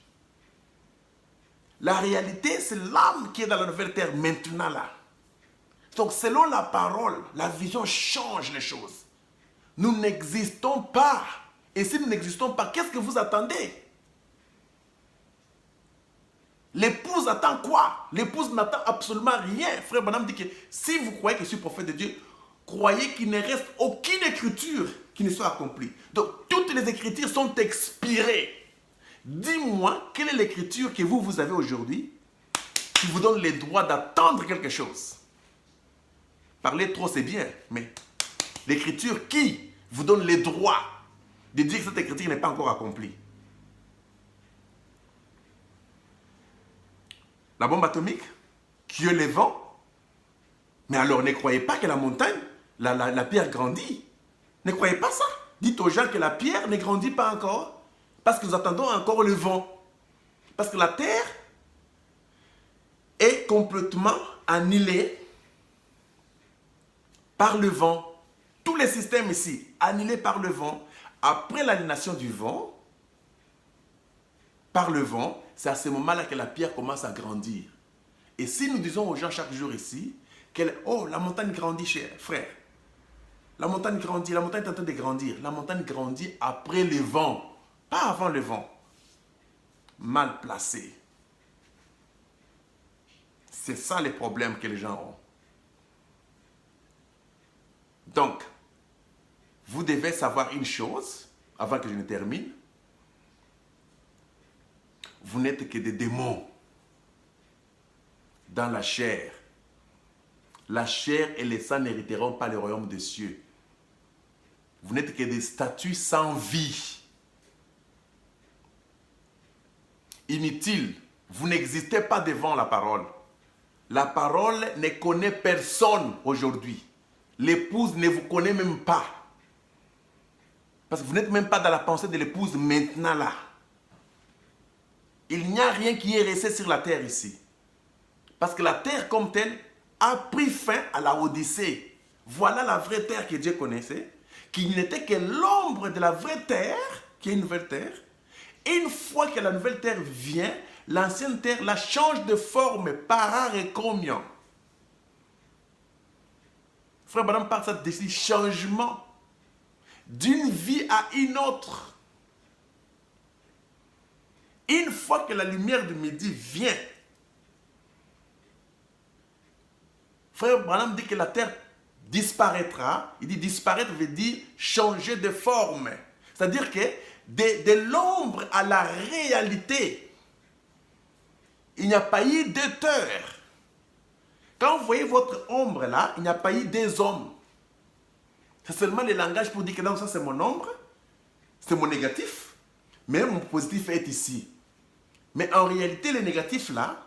La réalité, c'est l'âme qui est dans la nouvelle terre maintenant là. Donc selon la parole, la vision change les choses. Nous n'existons pas. Et si nous n'existons pas, qu'est-ce que vous attendez? L'épouse attend quoi? L'épouse n'attend absolument rien. Frère Branham dit que si vous croyez que je suis prophète de Dieu, croyez qu'il ne reste aucune écriture qui ne soit accomplie. Donc toutes les écritures sont expirées. Dis-moi, quelle est l'écriture que vous avez aujourd'hui qui vous donne le droit d'attendre quelque chose? Parler trop, c'est bien, mais l'écriture qui vous donne le droit de dire que cette écriture n'est pas encore accomplie? La bombe atomique qui est le vent. Mais alors ne croyez pas que la montagne, la pierre grandit. Ne croyez pas ça. Dites aux gens que la pierre ne grandit pas encore. Parce que nous attendons encore le vent. Parce que la terre est complètement annihilée par le vent. Tous les systèmes ici, annihilés par le vent. Après l'aliénation du vent, par le vent, c'est à ce moment-là que la pierre commence à grandir. Et si nous disons aux gens chaque jour ici, oh, la montagne grandit, cher frère. La montagne grandit, la montagne est en train de grandir. La montagne grandit après le vent. Pas avant le vent. Mal placé. C'est ça les problèmes que les gens ont. Donc, vous devez savoir une chose, avant que je ne termine. Vous n'êtes que des démons dans la chair. La chair et le sang n'hériteront pas le royaume des cieux. Vous n'êtes que des statues sans vie. Inutile, vous n'existez pas devant la parole. La parole ne connaît personne aujourd'hui. L'épouse ne vous connaît même pas. Parce que vous n'êtes même pas dans la pensée de l'épouse maintenant là. Il n'y a rien qui est resté sur la terre ici. Parce que la terre comme telle a pris fin à la Odyssée. Voilà la vraie terre que Dieu connaissait, qui n'était que l'ombre de la vraie terre, qui est une nouvelle terre. Une fois que la nouvelle terre vient, l'ancienne terre la change de forme par art et combien. Frère Branham parle de ce changement d'une vie à une autre. Une fois que la lumière du midi vient, Frère Branham dit que la terre disparaîtra. Il dit disparaître veut dire changer de forme. C'est-à-dire que de l'ombre à la réalité, il n'y a pas eu d'auteur. Quand vous voyez votre ombre là, il n'y a pas eu des hommes. C'est seulement le langage pour dire que non, ça c'est mon ombre, c'est mon négatif, mais mon positif est ici. Mais en réalité, le négatif là,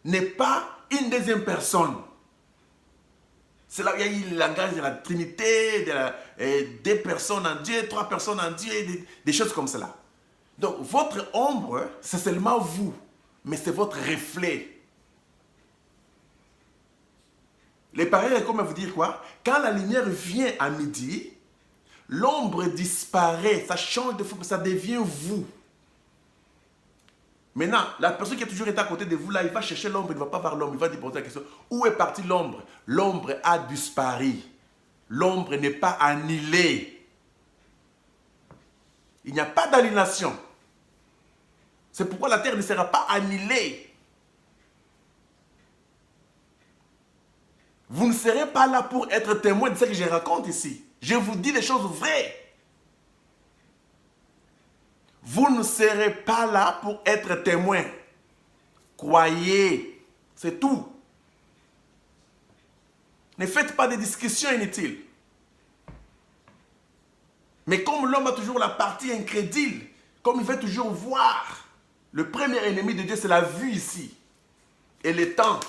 n'est pas une deuxième personne. C'est là où il y a eu le langage de la Trinité, deux personnes en Dieu, trois personnes en Dieu, des choses comme cela. Donc, votre ombre, c'est seulement vous, mais c'est votre reflet. Les pareils, comment vous dire quoi? Quand la lumière vient à midi, l'ombre disparaît, ça change de forme, ça devient vous. Maintenant, la personne qui a toujours été à côté de vous, là, il va chercher l'ombre, il ne va pas voir l'ombre, il va dire poser la question, où est partie l'ombre? L'ombre a disparu. L'ombre n'est pas annihilée. Il n'y a pas d'aliénation. C'est pourquoi la terre ne sera pas annihilée. Vous ne serez pas là pour être témoin de ce que je raconte ici. Je vous dis des choses vraies. Vous ne serez pas là pour être témoin. Croyez. C'est tout. Ne faites pas de discussions inutiles. Mais comme l'homme a toujours la partie incrédule, comme il veut toujours voir, le premier ennemi de Dieu, c'est la vue ici. et le temps.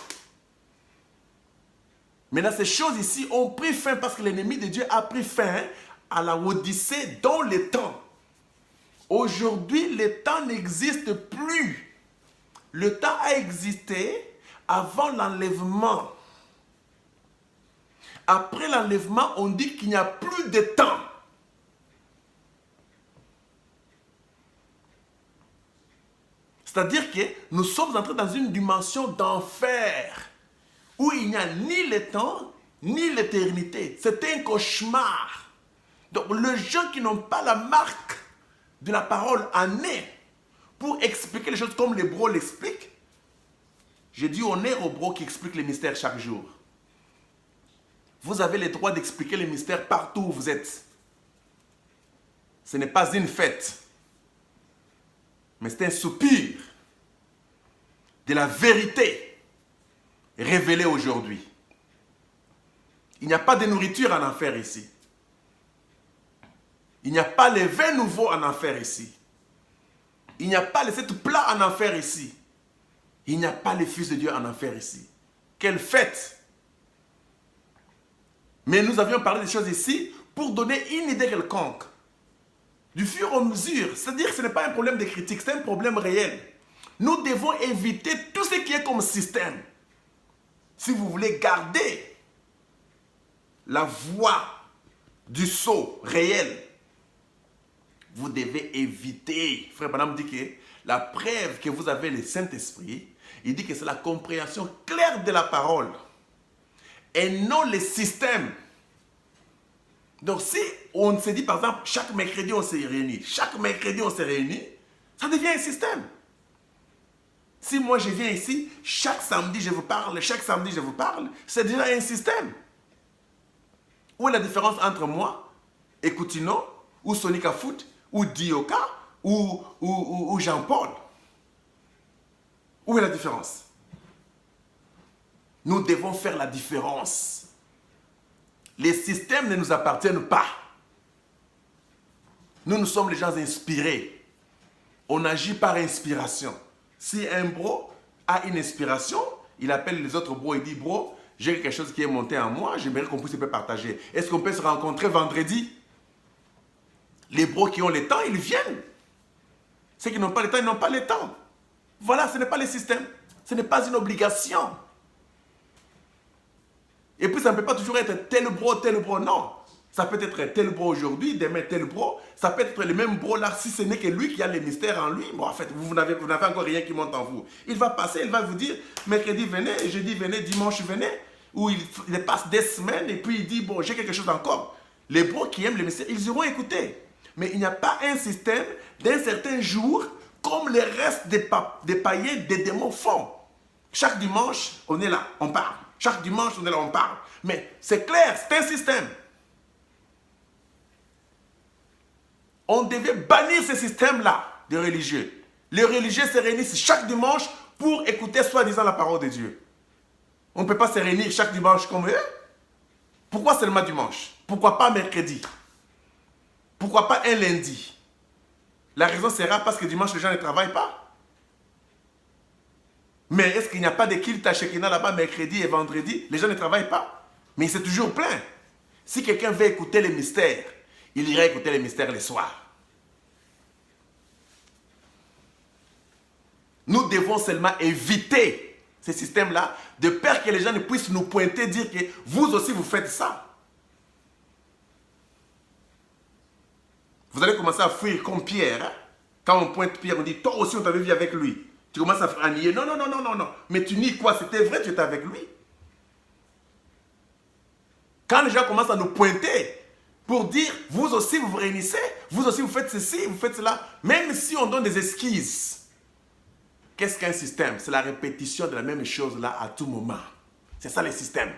Maintenant, ces choses ici ont pris fin parce que l'ennemi de Dieu a pris fin à la Odyssée dans le temps. Aujourd'hui, le temps n'existe plus. Le temps a existé avant l'enlèvement. Après l'enlèvement, on dit qu'il n'y a plus de temps. C'est-à-dire que nous sommes entrés dans une dimension d'enfer où il n'y a ni le temps, ni l'éternité. C'est un cauchemar. Donc, les gens qui n'ont pas la marque de la parole en est pour expliquer les choses comme les bros l'expliquent. J'ai dit honneur aux bros qui expliquent les mystères chaque jour. Vous avez le droit d'expliquer les mystères partout où vous êtes. Ce n'est pas une fête. Mais c'est un soupir de la vérité révélée aujourd'hui. Il n'y a pas de nourriture en enfer ici. Il n'y a pas les vins nouveaux en enfer ici. Il n'y a pas les 7 plats en enfer ici. Il n'y a pas les fils de Dieu en enfer ici. Quelle fête! Mais nous avions parlé des choses ici pour donner une idée quelconque. Du fur et à mesure, c'est-à-dire que ce n'est pas un problème de critique, c'est un problème réel. Nous devons éviter tout ce qui est comme système. Si vous voulez garder la voie du saut réel, vous devez éviter. Frère Branham dit que la preuve que vous avez le Saint-Esprit, il dit que c'est la compréhension claire de la parole et non les systèmes. Donc si on se dit par exemple, chaque mercredi on se réunit, chaque mercredi on se réunit, ça devient un système. Si moi je viens ici, chaque samedi je vous parle, chaque samedi je vous parle, c'est déjà un système. Où est la différence entre moi et Coutinho, ou Sonica Foot, ou Dioka, ou Jean-Paul? Où est la différence? Nous devons faire la différence. Les systèmes ne nous appartiennent pas. Nous sommes les gens inspirés. On agit par inspiration. Si un bro a une inspiration, il appelle les autres bros et dit, bro, j'ai quelque chose qui est monté en moi, j'aimerais qu'on puisse partager. Est-ce qu'on peut se rencontrer vendredi? Les bros qui ont le temps, ils viennent. Ceux qui n'ont pas le temps, ils n'ont pas le temps. Voilà, ce n'est pas le système. Ce n'est pas une obligation. Et puis ça ne peut pas toujours être tel bro, non. Ça peut être tel bro aujourd'hui, demain tel bro. Ça peut être le même bro là, si ce n'est que lui qui a les mystères en lui. Bon, en fait, vous n'avez encore rien qui monte en vous. Il va passer, il va vous dire, mercredi venez, jeudi venez, dimanche venez. Ou il passe des semaines et puis il dit, bon, j'ai quelque chose encore. Les bros qui aiment les mystères, ils iront écouter. Mais il n'y a pas un système d'un certain jour comme le reste des païens, des démons font. Chaque dimanche, on est là, on parle. Chaque dimanche, on est là, on parle. Mais c'est clair, c'est un système. On devait bannir ce système-là de religieux. Les religieux se réunissent chaque dimanche pour écouter soi-disant la parole de Dieu. On ne peut pas se réunir chaque dimanche comme eux. Pourquoi seulement dimanche? Pourquoi pas mercredi? Pourquoi pas un lundi? La raison sera parce que dimanche, les gens ne travaillent pas. Mais est-ce qu'il n'y a pas de culte à Shekinah là-bas mercredi et vendredi? Les gens ne travaillent pas. Mais c'est toujours plein. Si quelqu'un veut écouter les mystères, il ira écouter les mystères le soir. Nous devons seulement éviter ce système-là, de peur que les gens ne puissent nous pointer, dire que vous aussi vous faites ça. Vous allez commencer à fuir comme Pierre. Hein? Quand on pointe Pierre, on dit, toi aussi on t'avait vu avec lui. Tu commences à nier. Non. Mais tu nies quoi? C'était vrai, tu étais avec lui. Quand les gens commencent à nous pointer pour dire, vous aussi vous vous réunissez, vous aussi vous faites ceci, vous faites cela, même si on donne des esquisses. Qu'est-ce qu'un système? C'est la répétition de la même chose là à tout moment. C'est ça le système.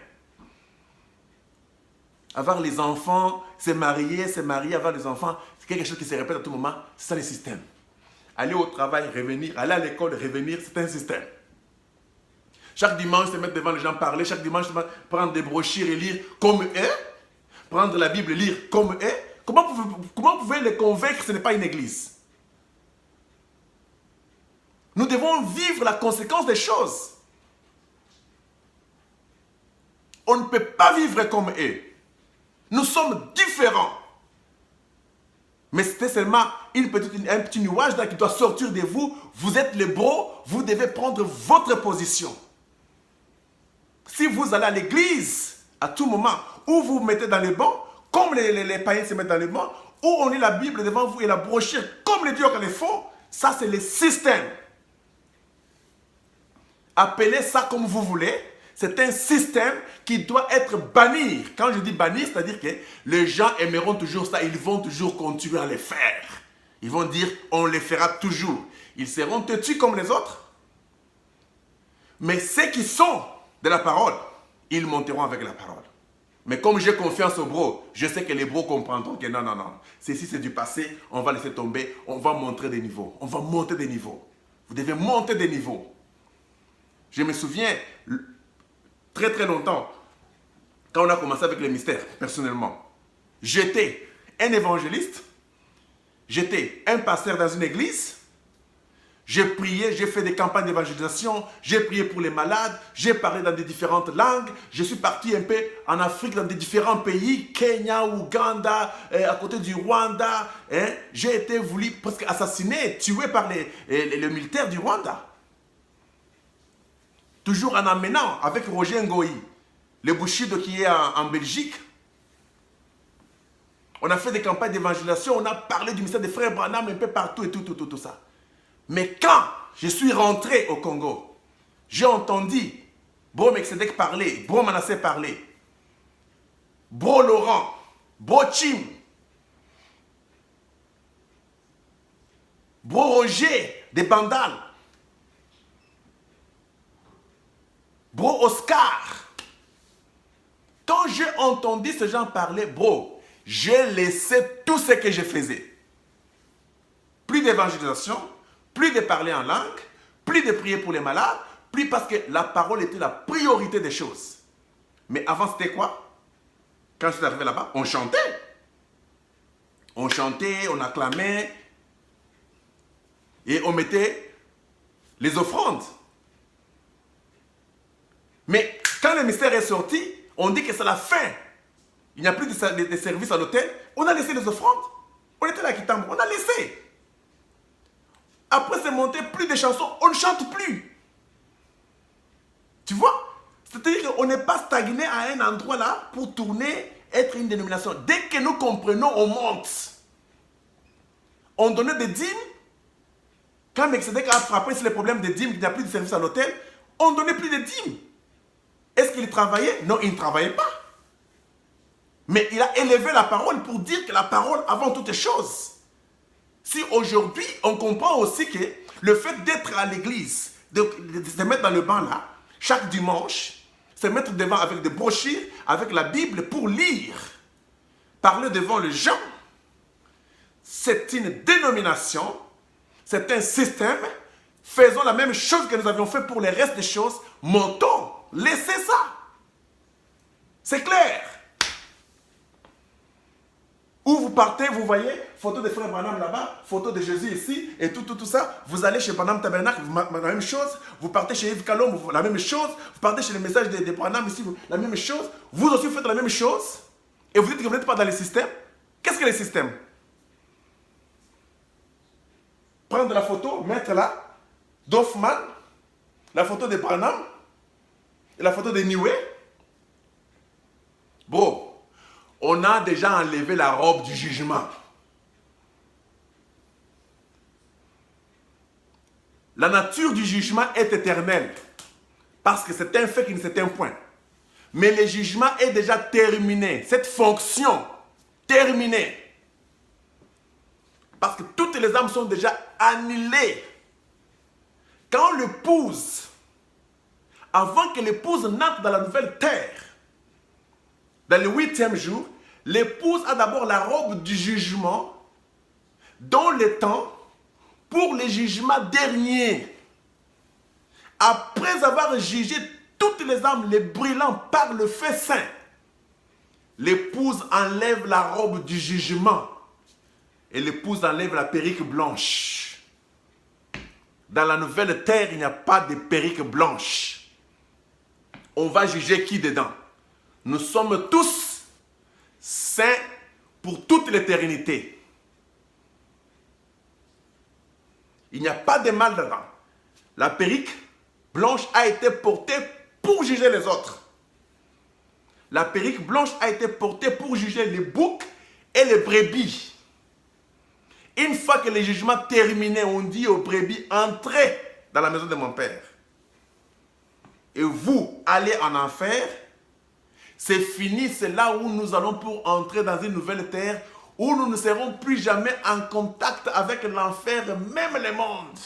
Avoir les enfants, se marier, avoir les enfants, c'est quelque chose qui se répète à tout moment. C'est ça le système. Aller au travail, revenir, aller à l'école, revenir, c'est un système. Chaque dimanche, se mettre devant les gens, parler. Chaque dimanche, prendre des brochures et lire comme eux. Prendre la Bible, lire comme eux. Comment vous pouvez les convaincre que ce n'est pas une église? Nous devons vivre la conséquence des choses. On ne peut pas vivre comme eux. Nous sommes différents. Mais c'était seulement un petit nuage là qui doit sortir de vous. Vous êtes les bros, vous devez prendre votre position. Si vous allez à l'église, à tout moment, ou vous vous mettez dans les bancs, comme les païens se mettent dans les bancs, ou on lit la Bible devant vous et la brochure, comme les dieux le font, ça c'est le système. Appelez ça comme vous voulez. C'est un système qui doit être banni. Quand je dis banni, c'est-à-dire que les gens aimeront toujours ça. Ils vont toujours continuer à le faire. Ils vont dire, on le fera toujours. Ils seront têtus comme les autres. Mais ceux qui sont de la parole, ils monteront avec la parole. Mais comme j'ai confiance aux bros, je sais que les bros comprendront que non, non, non. Ceci c'est du passé, on va laisser tomber, on va montrer des niveaux. On va monter des niveaux. Vous devez monter des niveaux. Je me souviens, très très longtemps, quand on a commencé avec les mystères, personnellement, j'étais un évangéliste, j'étais un pasteur dans une église, j'ai prié, j'ai fait des campagnes d'évangélisation, j'ai prié pour les malades, j'ai parlé dans des différentes langues, je suis parti un peu en Afrique, dans des différents pays, Kenya, Ouganda, à côté du Rwanda, hein. J'ai été voulu presque assassiné, tué par les militaires du Rwanda. Toujours en amenant avec Roger Ngoï, le Bushido qui est en Belgique. On a fait des campagnes d'évangélisation, on a parlé du mystère des frères Branham un peu partout et tout ça. Mais quand je suis rentré au Congo, j'ai entendu Bro Meksedek parler, Bro Manasseh parler, Bro Laurent, Bro Chim, Bro Roger des Bandal, Bro Oscar. Quand j'ai entendu ces gens parler, bro, j'ai laissé tout ce que je faisais. Plus d'évangélisation, plus de parler en langue, plus de prier pour les malades, plus parce que la parole était la priorité des choses. Mais avant, c'était quoi? Quand je suis arrivé là-bas, on chantait. On chantait, on acclamait. Et on mettait les offrandes. Mais quand le mystère est sorti, on dit que c'est la fin. Il n'y a plus de service à l'hôtel. On a laissé les offrandes. On était là à Kitambo. On a laissé. Après, c'est monté plus de chansons. On ne chante plus. Tu vois? C'est-à-dire qu'on n'est pas stagné à un endroit là pour tourner, être une dénomination. Dès que nous comprenons, on monte. On donnait des dîmes. Quand Meksedek a frappé sur les problèmes des dîmes, qu'il n'y a plus de service à l'hôtel, on ne donnait plus de dîmes. Est-ce qu'il travaillait? Non, il ne travaillait pas. Mais il a élevé la parole pour dire que la parole avant toutes choses. Si aujourd'hui, on comprend aussi que le fait d'être à l'église, de se mettre dans le banc là, chaque dimanche, se mettre devant avec des brochures, avec la Bible pour lire, parler devant les gens, c'est une dénomination, c'est un système. Faisons la même chose que nous avions fait pour les restes des choses. Montons, laissez ça. C'est clair. Où vous partez, vous voyez, photo de frère Branham là-bas, photo de Jésus ici, et tout ça. Vous allez chez Branham Tabernacle, la même chose. Vous partez chez Yves Kalom, la même chose. Vous partez chez les messages de Branham ici, la même chose. Vous aussi faites la même chose. Et vous dites que vous n'êtes pas dans le système. Qu'est-ce que le système? Prendre la photo, mettre là, d'Hoffman, la photo de Branham, et la photo de Niwe. Bro. On a déjà enlevé la robe du jugement. La nature du jugement est éternelle. Parce que c'est un fait qui ne s'éteint point. Mais le jugement est déjà terminé. Cette fonction, terminée. Parce que toutes les âmes sont déjà annihilées. Quand l'épouse, avant que l'épouse n'entre dans la nouvelle terre, dans le 8e jour, l'épouse a d'abord la robe du jugement dans le temps pour le jugement dernier. Après avoir jugé toutes les âmes, les brûlant par le feu saint, l'épouse enlève la robe du jugement et l'épouse enlève la perruque blanche. Dans la nouvelle terre, il n'y a pas de perruque blanche. On va juger qui dedans? Nous sommes tous saints pour toute l'éternité. Il n'y a pas de mal dedans. La perruque blanche a été portée pour juger les autres. La perruque blanche a été portée pour juger les boucs et les brebis. Une fois que le jugement terminé, on dit aux brebis, entrez dans la maison de mon Père. Et vous allez en enfer. C'est fini, c'est là où nous allons pour entrer dans une nouvelle terre où nous ne serons plus jamais en contact avec l'enfer, même le monde.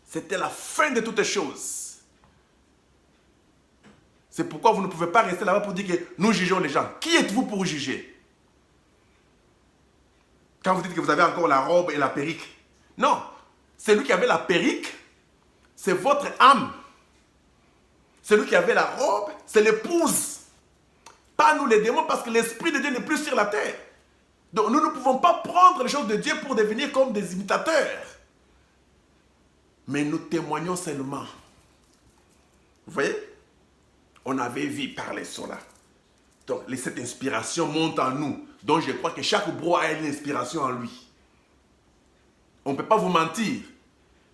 C'était la fin de toutes choses. C'est pourquoi vous ne pouvez pas rester là-bas pour dire que nous jugeons les gens. Qui êtes-vous pour juger? Quand vous dites que vous avez encore la robe et la perruque. Non, celui qui avait la perruque, c'est votre âme. Celui qui avait la robe, c'est l'épouse. Pas nous les démons, parce que l'Esprit de Dieu n'est plus sur la terre. Donc nous ne pouvons pas prendre les choses de Dieu pour devenir comme des imitateurs. Mais nous témoignons seulement. Vous voyez? On avait vu parler cela. Donc cette inspiration monte en nous. Donc je crois que chaque bro a une inspiration en lui. On ne peut pas vous mentir.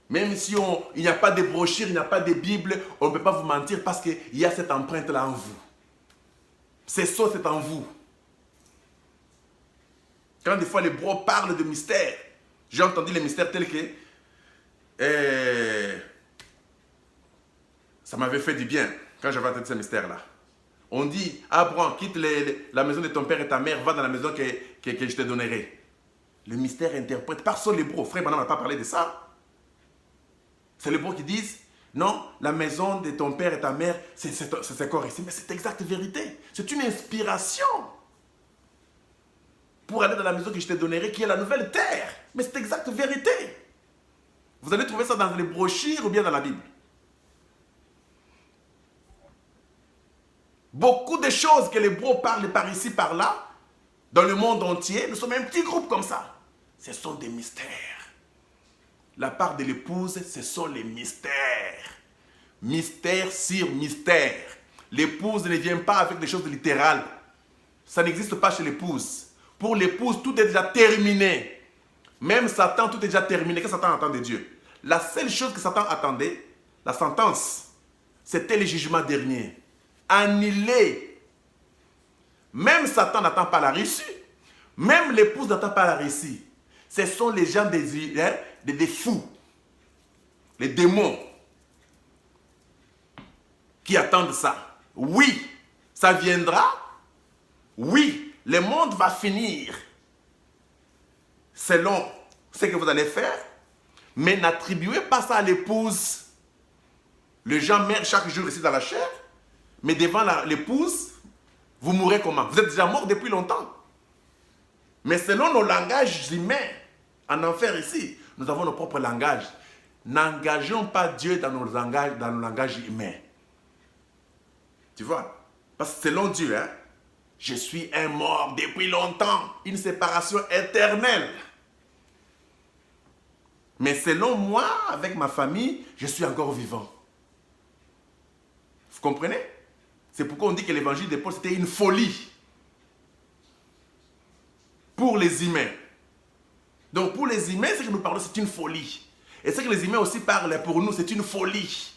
Même si il n'y a pas de brochure, il n'y a pas de Bible, on ne peut pas vous mentir parce qu'il y a cette empreinte-là en vous. C'est ça, c'est en vous. Quand des fois les bros parlent de mystères, j'ai entendu les mystères tels que ça m'avait fait du bien quand j'avais entendu ces mystères-là. On dit, Abraham, quitte la maison de ton père et ta mère, va dans la maison que je te donnerai. Le mystère interprète, par ça les bros, frère, maintenant on n'a pas parlé de ça. C'est les bros qui disent, non, la maison de ton père et ta mère, c'est corps ici. Mais c'est exacte vérité. C'est une inspiration pour aller dans la maison que je te donnerai, qui est la nouvelle terre. Mais c'est exacte vérité. Vous allez trouver ça dans les brochures ou bien dans la Bible. Beaucoup de choses que les bros parlent par ici, par là, dans le monde entier, nous sommes un petit groupe comme ça. Ce sont des mystères. La part de l'épouse, ce sont les mystères. Mystère sur mystère. L'épouse ne vient pas avec des choses littérales. Ça n'existe pas chez l'épouse. Pour l'épouse, tout est déjà terminé. Même Satan, tout est déjà terminé. Qu'est-ce que Satan attend de Dieu? La seule chose que Satan attendait, la sentence, c'était le jugement dernier. Annulé. Même Satan n'attend pas la reçue. Même l'épouse n'attend pas la reçue. Ce sont les gens des fous, les démons qui attendent ça. Oui, ça viendra. Oui, le monde va finir selon ce que vous allez faire. Mais n'attribuez pas ça à l'épouse. Les gens meurent chaque jour ici dans la chair. Mais devant l'épouse, vous mourrez comment? Vous êtes déjà mort depuis longtemps. Mais selon nos langages humains, en enfer ici, nous avons nos propres langages. N'engageons pas Dieu dans nos langages humains. Tu vois? Parce que selon Dieu, je suis un mort depuis longtemps. Une séparation éternelle. Mais selon moi, avec ma famille, je suis encore vivant. Vous comprenez? C'est pourquoi on dit que l'évangile de Paul, c'était une folie. Pour les humains. Donc pour les humains, ce que nous parlons, c'est une folie. Et ce que les humains aussi parlent pour nous, c'est une folie.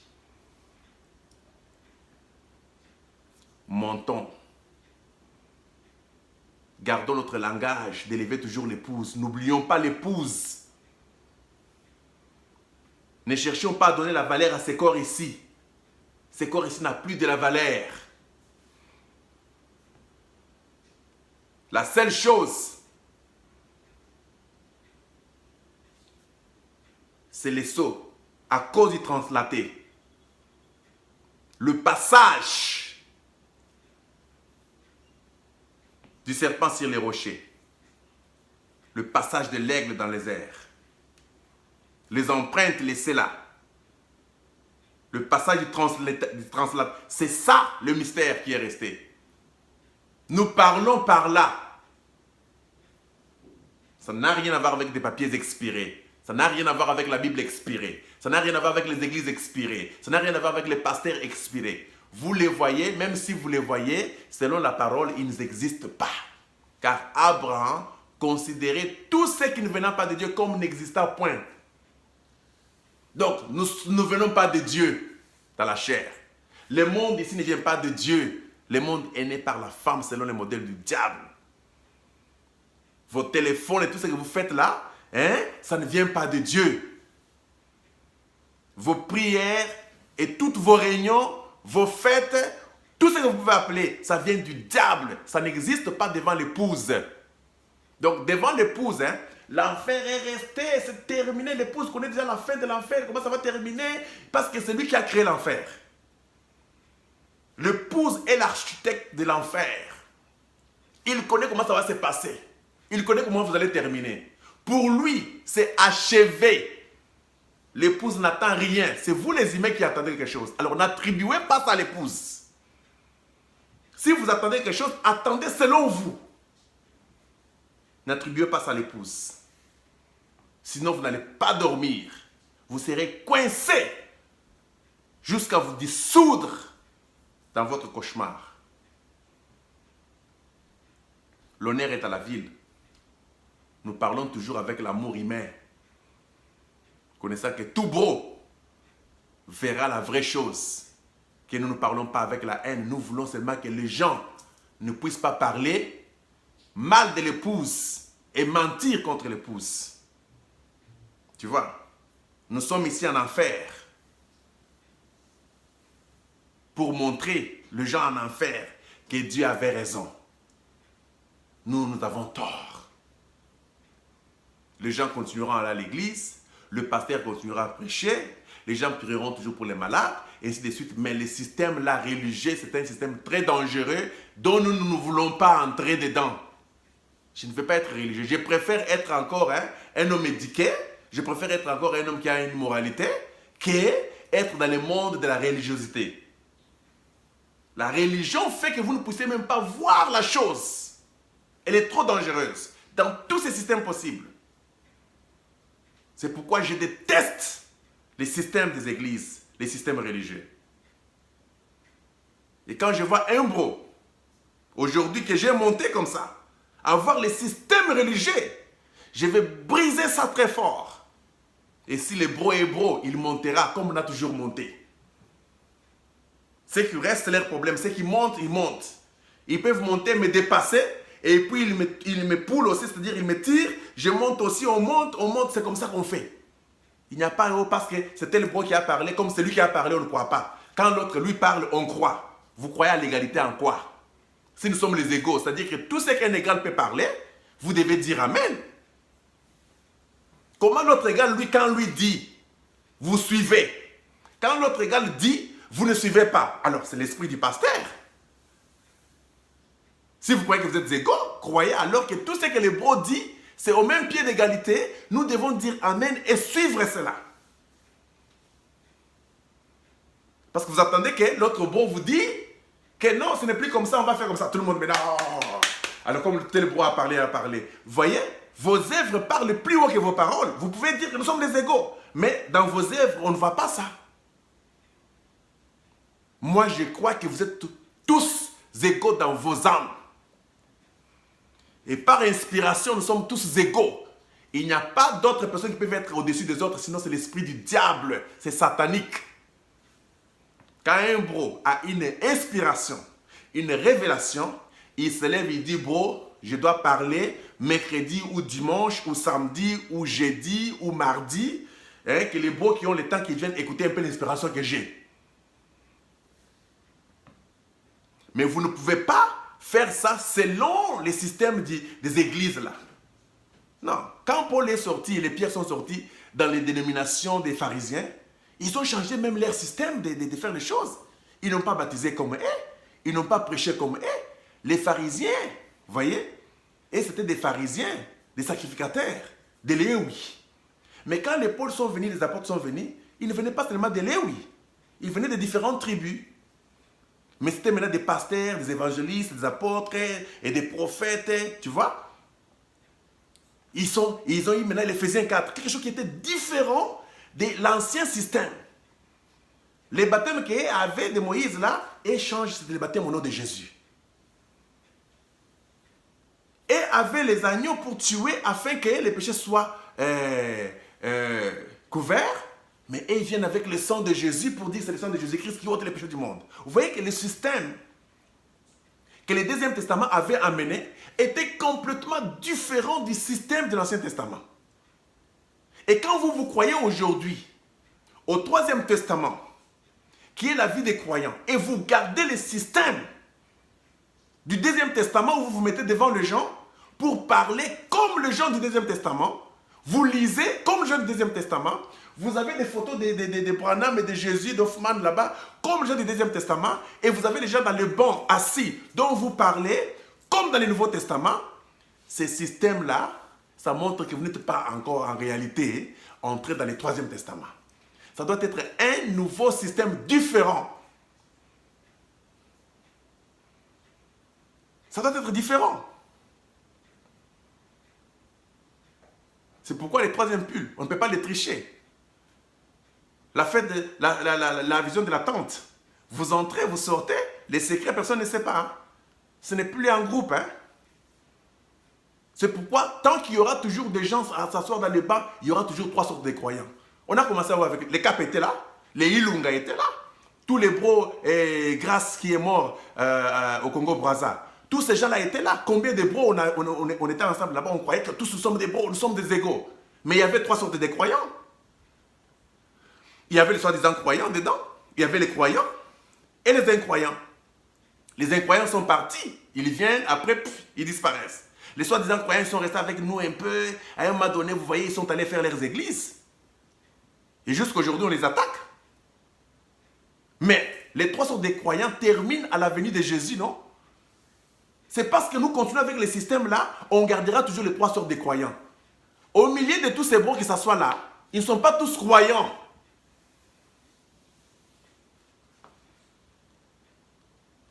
Montons. Gardons notre langage d'élever toujours l'épouse. N'oublions pas l'épouse. Ne cherchions pas à donner la valeur à ces corps ici. Ces corps ici n'ont plus de la valeur. La seule chose, c'est les sceaux, à cause du translaté. Le passage du serpent sur les rochers. Le passage de l'aigle dans les airs. Les empreintes laissées là. Le passage du translaté. C'est ça le mystère qui est resté. Nous parlons par là. Ça n'a rien à voir avec des papiers expirés. Ça n'a rien à voir avec la Bible expirée. Ça n'a rien à voir avec les églises expirées. Ça n'a rien à voir avec les pasteurs expirés. Vous les voyez, même si vous les voyez, selon la parole, ils n'existent pas. Car Abraham considérait tout ce qui ne venait pas de Dieu comme n'existant point. Donc, nous ne venons pas de Dieu dans la chair. Le monde ici ne vient pas de Dieu. Le monde est né par la femme selon le modèle du diable. Vos téléphones et tout ce que vous faites là, ça ne vient pas de Dieu. Vos prières et toutes vos réunions, vos fêtes, tout ce que vous pouvez appeler, ça vient du diable. Ça n'existe pas devant l'épouse. Donc, devant l'épouse, l'enfer est resté, c'est terminé. L'épouse connaît déjà la fin de l'enfer. Comment ça va terminer? Parce que c'est lui qui a créé l'enfer. L'épouse est l'architecte de l'enfer. Il connaît comment ça va se passer. Il connaît comment vous allez terminer. Pour lui, c'est achevé. L'épouse n'attend rien. C'est vous les humains qui attendez quelque chose. Alors n'attribuez pas ça à l'épouse. Si vous attendez quelque chose, attendez selon vous. N'attribuez pas ça à l'épouse. Sinon, vous n'allez pas dormir. Vous serez coincé jusqu'à vous dissoudre dans votre cauchemar. L'honneur est à la ville. Nous parlons toujours avec l'amour humain. Connaissant que tout bro verra la vraie chose. Que nous ne parlons pas avec la haine. Nous voulons seulement que les gens ne puissent pas parler mal de l'épouse et mentir contre l'épouse. Tu vois, nous sommes ici en enfer pour montrer les gens en enfer que Dieu avait raison. Nous avons tort. Les gens continueront à aller à l'église, le pasteur continuera à prêcher, les gens prieront toujours pour les malades, et ainsi de suite. Mais le système là, religieux, c'est un système très dangereux dont nous ne voulons pas entrer dedans. Je ne veux pas être religieux. Je préfère être encore un homme éduqué, je préfère être encore un homme qui a une moralité, qu'être dans le monde de la religiosité. La religion fait que vous ne puissiez même pas voir la chose. Elle est trop dangereuse dans tous ces systèmes possibles. C'est pourquoi je déteste les systèmes des églises, les systèmes religieux. Et quand je vois un bro, aujourd'hui que j'ai monté comme ça, avoir les systèmes religieux, je vais briser ça très fort. Et si le bro est bro, il montera comme on a toujours monté. Ce qui reste, c'est leur problème. Ceux qui montent, ils montent. Ils peuvent monter, me dépasser. Et puis, ils me poulent aussi, c'est-à-dire, ils me tirent. Je monte aussi, on monte, c'est comme ça qu'on fait. Il n'y a pas un haut parce que c'était le bro qui a parlé. Comme c'est lui qui a parlé, on ne croit pas. Quand l'autre lui parle, on croit. Vous croyez à l'égalité en quoi? Si nous sommes les égaux, c'est-à-dire que tout ce qu'un égal peut parler, vous devez dire Amen. Comment l'autre égal, lui, quand lui dit, vous suivez. Quand l'autre égal dit, vous ne suivez pas. Alors, c'est l'esprit du pasteur. Si vous croyez que vous êtes égaux, croyez alors que tout ce que le bro dit, c'est au même pied d'égalité. Nous devons dire Amen et suivre cela. Parce que vous attendez que l'autre bro vous dit que non, ce n'est plus comme ça, on va faire comme ça. Tout le monde met non. Alors comme tel bro a parlé. Vous voyez, vos œuvres parlent plus haut que vos paroles. Vous pouvez dire que nous sommes des égaux. Mais dans vos œuvres, on ne voit pas ça. Moi, je crois que vous êtes tous égaux dans vos âmes. Et par inspiration, nous sommes tous égaux. Il n'y a pas d'autres personnes qui peuvent être au-dessus des autres, sinon c'est l'esprit du diable. C'est satanique. Quand un bro a une inspiration, une révélation, il se lève et il dit, bro, je dois parler mercredi ou dimanche ou samedi ou jeudi ou mardi, que les bros qui ont le temps qui viennent écouter un peu l'inspiration que j'ai. Mais vous ne pouvez pas faire ça selon les systèmes des églises là. Non. Quand Paul est sorti et les pierres sont sorties dans les dénominations des pharisiens, ils ont changé même leur système de faire les choses. Ils n'ont pas baptisé comme eux. Ils n'ont pas prêché comme eux. Les pharisiens, vous voyez, et c'était des pharisiens, des sacrificateurs, des Lévis. Mais quand les Pauls sont venus, les apôtres sont venus, ils ne venaient pas seulement des Lévis. Ils venaient de différentes tribus. Mais c'était maintenant des pasteurs, des évangélistes, des apôtres et des prophètes, tu vois. Ils ont eu maintenant l'Éphésiens 4, quelque chose qui était différent de l'ancien système. Les baptêmes qu'il y avait de Moïse là, et change le baptême au nom de Jésus. Et avait les agneaux pour tuer afin que les péchés soient couverts. Mais ils viennent avec le sang de Jésus pour dire que c'est le sang de Jésus-Christ qui ôte les péchés du monde. Vous voyez que le système que le Deuxième Testament avait amené était complètement différent du système de l'Ancien Testament. Et quand vous croyez aujourd'hui au Troisième Testament, qui est la vie des croyants, et vous gardez le système du Deuxième Testament où vous vous mettez devant les gens pour parler comme les gens du Deuxième Testament, vous lisez comme les gens du Deuxième Testament, vous avez des photos de Branham et de Jésus, d'Hoffman là-bas, comme les gens du Deuxième Testament, et vous avez les gens dans le banc assis dont vous parlez, comme dans le Nouveau Testament. Ces systèmes-là, ça montre que vous n'êtes pas encore en réalité entré dans le Troisième Testament. Ça doit être un nouveau système différent. Ça doit être différent. C'est pourquoi les troisièmes pulls, on ne peut pas les tricher. La fête de la vision de la tente. Vous entrez, vous sortez, les secrets, personne ne sait pas. Hein. Ce n'est plus un groupe. Hein. C'est pourquoi, tant qu'il y aura toujours des gens à s'asseoir dans les bancs, il y aura toujours trois sortes de croyants. On a commencé à voir avec les Cap étaient là, les Ilunga étaient là, tous les bros Grasse qui est mort au Congo-Brazza. Tous ces gens-là étaient là. Combien de bros on était ensemble là-bas, on croyait que tous nous sommes des bros, nous sommes des égaux. Mais il y avait trois sortes de croyants. Il y avait les soi-disant croyants dedans, il y avait les croyants et les incroyants. Les incroyants sont partis, ils viennent, après, ils disparaissent. Les soi-disant croyants ils sont restés avec nous un peu. À un moment donné, vous voyez, ils sont allés faire leurs églises. Et jusqu'à aujourd'hui, on les attaque. Mais les trois sortes de croyants terminent à la venue de Jésus, non? C'est parce que nous continuons avec le système-là, on gardera toujours les trois sortes de croyants. Au milieu de tous ces bons qui s'assoient là, ils ne sont pas tous croyants.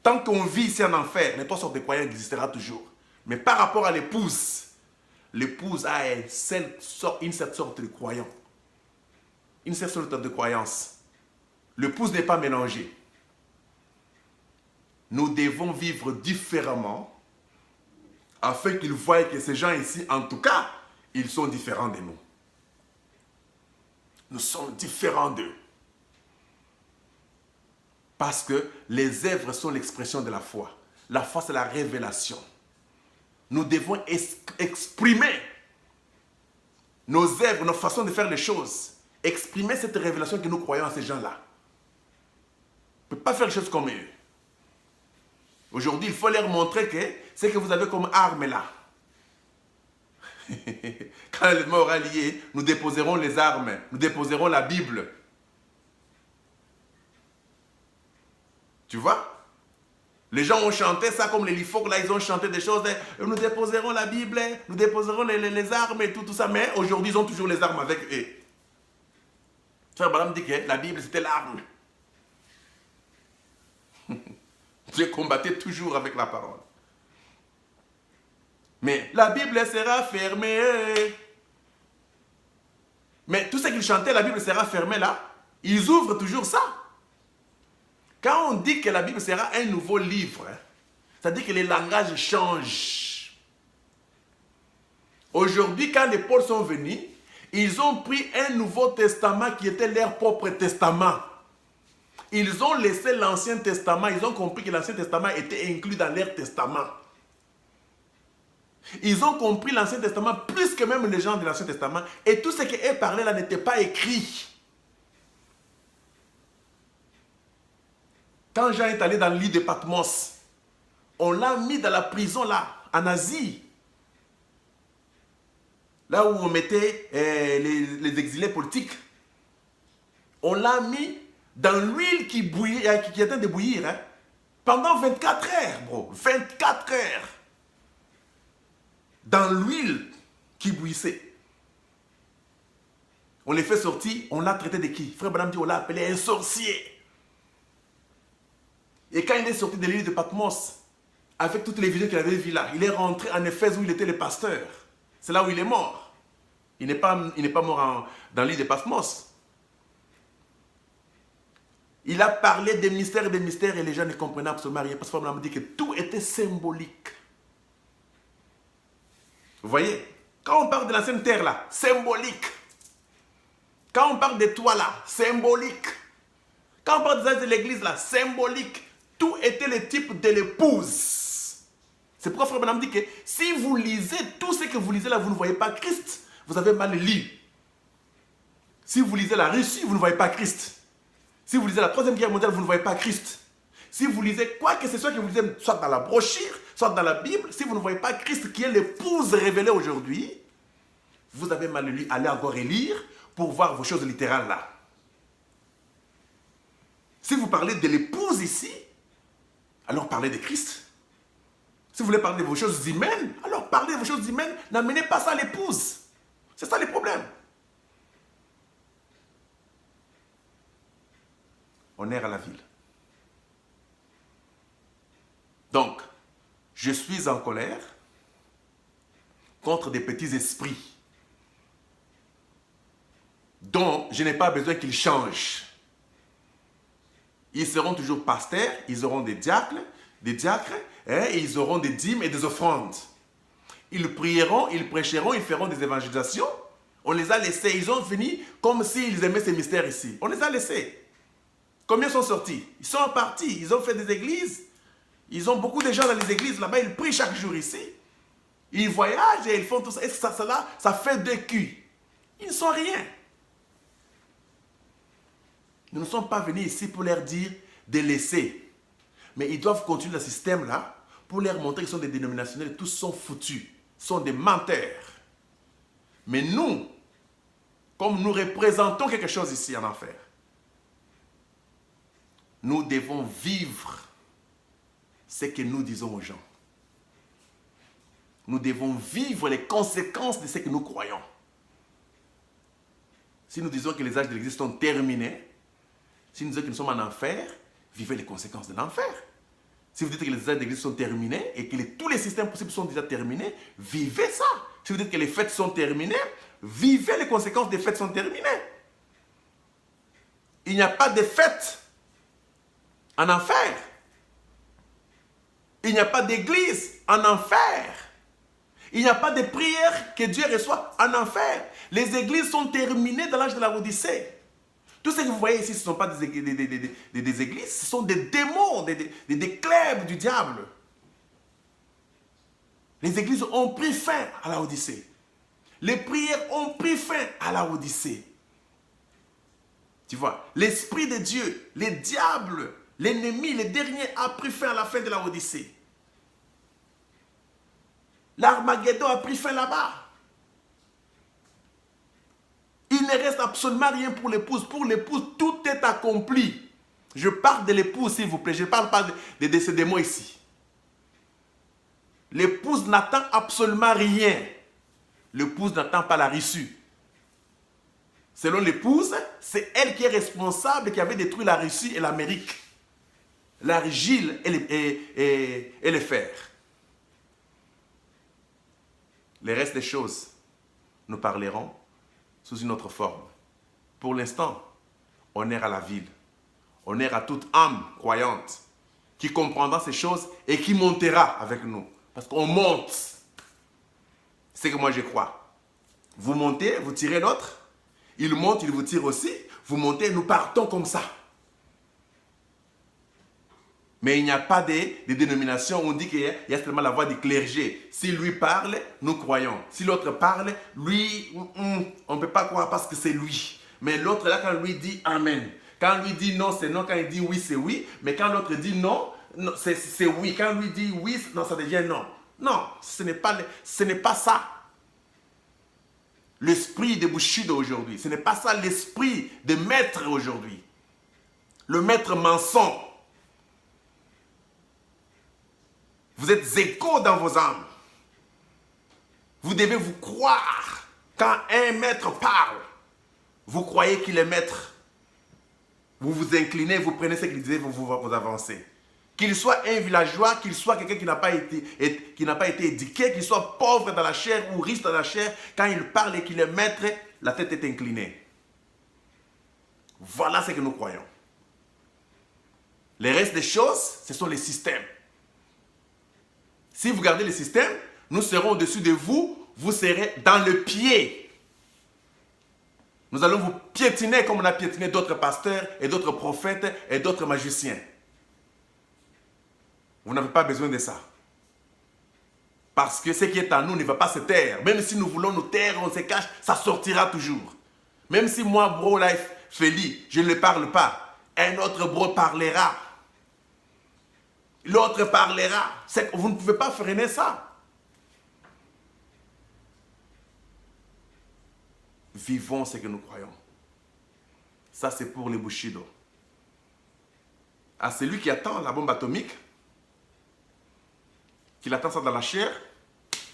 Tant qu'on vit ici en enfer, les trois sortes de croyants existera toujours. Mais par rapport à l'épouse a une certaine sorte de croyant. Une certaine sorte de croyance. L'épouse n'est pas mélangée. Nous devons vivre différemment afin qu'ils voient que ces gens ici, en tout cas, ils sont différents de nous. Nous sommes différents d'eux. Parce que les œuvres sont l'expression de la foi. La foi, c'est la révélation. Nous devons exprimer nos œuvres, nos façons de faire les choses. Exprimer cette révélation que nous croyons à ces gens-là. On ne peut pas faire les choses comme eux. Aujourd'hui, il faut leur montrer que ce que vous avez comme arme là. Quand le mort aura lié, nous déposerons les armes, nous déposerons la Bible. Tu vois? Les gens ont chanté ça comme les Lifolk, là, ils ont chanté des choses. Nous déposerons la Bible, nous déposerons les armes et tout ça. Mais aujourd'hui, ils ont toujours les armes avec eux. Frère Branham dit que la Bible, c'était l'arme. Dieu combattait toujours avec la parole. Mais la Bible sera fermée. Mais tout ce qu'ils chantaient, la Bible sera fermée là, ils ouvrent toujours ça. Quand on dit que la Bible sera un nouveau livre, ça dit que les langages changent. Aujourd'hui, quand les Pauls sont venus, ils ont pris un nouveau testament qui était leur propre testament. Ils ont laissé l'Ancien Testament, ils ont compris que l'Ancien Testament était inclus dans leur testament. Ils ont compris l'Ancien Testament plus que même les gens de l'Ancien Testament. Et tout ce qu'eux parlaient là n'était pas écrit. Quand Jean est allé dans l'île de Patmos, on l'a mis dans la prison là, en Asie. Là où on mettait les exilés politiques. On l'a mis dans l'huile qui est en train de bouillir. Hein, pendant 24 heures, bro. 24 heures. Dans l'huile qui bouillissait. On les fait sortir, on l'a traité de qui? Frère Branham dit, on l'a appelé un sorcier. Et quand il est sorti de l'île de Patmos, avec toutes les visions qu'il avait vues là, il est rentré en Éphèse où il était le pasteur. C'est là où il est mort. Il n'est pas mort dans l'île de Patmos. Il a parlé des mystères et les gens ne comprenaient absolument rien parce que Frère Branham dit que tout était symbolique. Vous voyez, quand on parle de l'ancienne terre là, symbolique. Quand on parle des toits là, symbolique. Quand on parle de l'église là, symbolique. Tout était le type de l'épouse. C'est pourquoi Frère Branham dit que si vous lisez tout ce que vous lisez là, vous ne voyez pas Christ. Vous avez mal lu. Si vous lisez la Russie, vous ne voyez pas Christ. Si vous lisez la Troisième Guerre mondiale, vous ne voyez pas Christ. Si vous lisez quoi que ce soit que vous lisez, soit dans la brochure, soit dans la Bible, si vous ne voyez pas Christ qui est l'épouse révélée aujourd'hui, vous avez mal lu. Allez encore relire pour voir vos choses littérales là. Si vous parlez de l'épouse ici, alors parlez de Christ. Si vous voulez parler de vos choses humaines, alors parlez de vos choses humaines. N'amenez pas ça à l'épouse. C'est ça le problème. On erre à la ville. Donc, je suis en colère contre des petits esprits dont je n'ai pas besoin qu'ils changent. Ils seront toujours pasteurs, ils auront des diacres, et ils auront des dîmes et des offrandes. Ils prieront, ils prêcheront, ils feront des évangélisations. On les a laissés, ils ont fini comme s'ils aimaient ces mystères ici. On les a laissés. Combien sont sortis? Ils sont partis, ils ont fait des églises. Ils ont beaucoup de gens dans les églises là-bas, ils prient chaque jour ici. Ils voyagent et ils font tout ça. Est-ce que ça fait deux culs? Ils ne sont rien. Nous ne sommes pas venus ici pour leur dire de laisser. Mais ils doivent continuer le système là pour leur montrer qu'ils sont des dénominationnels. Tous sont foutus, sont des menteurs. Mais nous, comme nous représentons quelque chose ici en enfer, nous devons vivre ce que nous disons aux gens. Nous devons vivre les conséquences de ce que nous croyons. Si nous disons que les âges de l'Église sont terminés, si nous disons que nous sommes en enfer, vivez les conséquences de l'enfer. Si vous dites que les âges de l'Église sont terminés et que tous les systèmes possibles sont déjà terminés, vivez ça. Si vous dites que les fêtes sont terminées, vivez les conséquences des fêtes sont terminées. Il n'y a pas de fêtes en enfer. Il n'y a pas d'église en enfer. Il n'y a pas de prières que Dieu reçoit en enfer. Les églises sont terminées dans l'âge de la Odyssée. Tout ce que vous voyez ici, ce ne sont pas des églises, ce sont des démons, des clubs du diable. Les églises ont pris fin à la Odyssée. Les prières ont pris fin à la Odyssée. Tu vois, l'Esprit de Dieu, les diables, l'ennemi, le dernier a pris fin à la fin de la Odyssée. L'Armageddon a pris fin là-bas. Il ne reste absolument rien pour l'épouse. Pour l'épouse, tout est accompli. Je parle de l'épouse, s'il vous plaît. Je ne parle pas de ces démons ici. L'épouse n'attend absolument rien. L'épouse n'attend pas la reçue. Selon l'épouse, c'est elle qui est responsable, qui avait détruit la Russie et l'Amérique. L'argile et le fer. Le reste des choses, nous parlerons sous une autre forme. Pour l'instant, on erre à la ville. On erre à toute âme croyante qui comprendra ces choses et qui montera avec nous. Parce qu'on monte. C'est que moi je crois. Vous montez, vous tirez l'autre. Il monte, il vous tire aussi. Vous montez, nous partons comme ça. Mais il n'y a pas de dénomination où on dit qu'il y a seulement la voix du clergé. Si lui parle, nous croyons. Si l'autre parle, lui, on ne peut pas croire parce que c'est lui. Mais l'autre, là, quand lui dit Amen. Quand lui dit non, c'est non. Quand il dit oui, c'est oui. Mais quand l'autre dit non, c'est oui. Quand lui dit oui, non, ça devient non. Non, ce n'est pas ça. L'esprit de Bushido aujourd'hui. Ce n'est pas ça l'esprit de maître aujourd'hui. Le maître mensonge. Vous êtes égaux dans vos âmes. Vous devez vous croire. Quand un maître parle, vous croyez qu'il est maître. Vous vous inclinez, vous prenez ce qu'il disait, vous avancez. Qu'il soit un villageois, qu'il soit quelqu'un qui n'a pas été éduqué, qu'il soit pauvre dans la chair ou riche dans la chair, quand il parle et qu'il est maître, la tête est inclinée. Voilà ce que nous croyons. Le reste des choses, ce sont les systèmes. Si vous gardez les systèmes, nous serons au-dessus de vous, vous serez dans le pied. Nous allons vous piétiner comme on a piétiné d'autres pasteurs et d'autres prophètes et d'autres magiciens. Vous n'avez pas besoin de ça. Parce que ce qui est en nous ne va pas se taire. Même si nous voulons nous taire, on se cache, ça sortira toujours. Même si moi, Bro Life Feli, je ne parle pas, un autre bro parlera. L'autre parlera. Vous ne pouvez pas freiner ça. Vivons ce que nous croyons. Ça, c'est pour les Bushido. À celui qui attend la bombe atomique, qu'il attend ça dans la chair,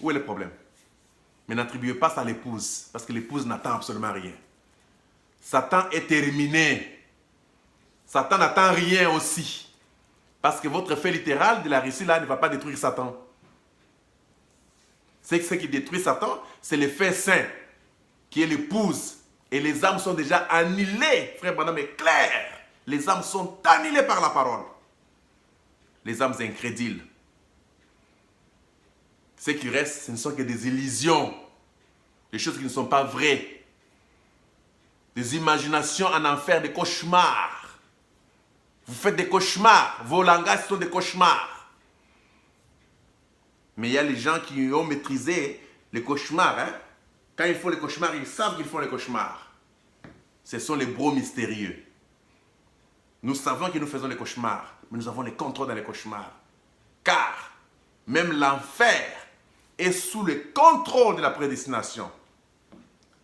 où est le problème? Mais n'attribuez pas ça à l'épouse, parce que l'épouse n'attend absolument rien. Satan est terminé. Satan n'attend rien aussi. Parce que votre fait littéral de la récit là ne va pas détruire Satan. Ce qui détruit Satan, c'est le fait saint, qui est l'épouse. Et les âmes sont déjà annihilées. Frère Branham est clair. Les âmes sont annihilées par la parole. Les âmes incrédules. Ce qui reste, ce ne sont que des illusions. Des choses qui ne sont pas vraies. Des imaginations en enfer, des cauchemars. Vous faites des cauchemars. Vos langages sont des cauchemars. Mais il y a les gens qui ont maîtrisé les cauchemars. Hein? Quand ils font les cauchemars, ils savent qu'ils font les cauchemars. Ce sont les bros mystérieux. Nous savons que nous faisons les cauchemars, mais nous avons les contrôles dans les cauchemars. Car même l'enfer est sous le contrôle de la prédestination.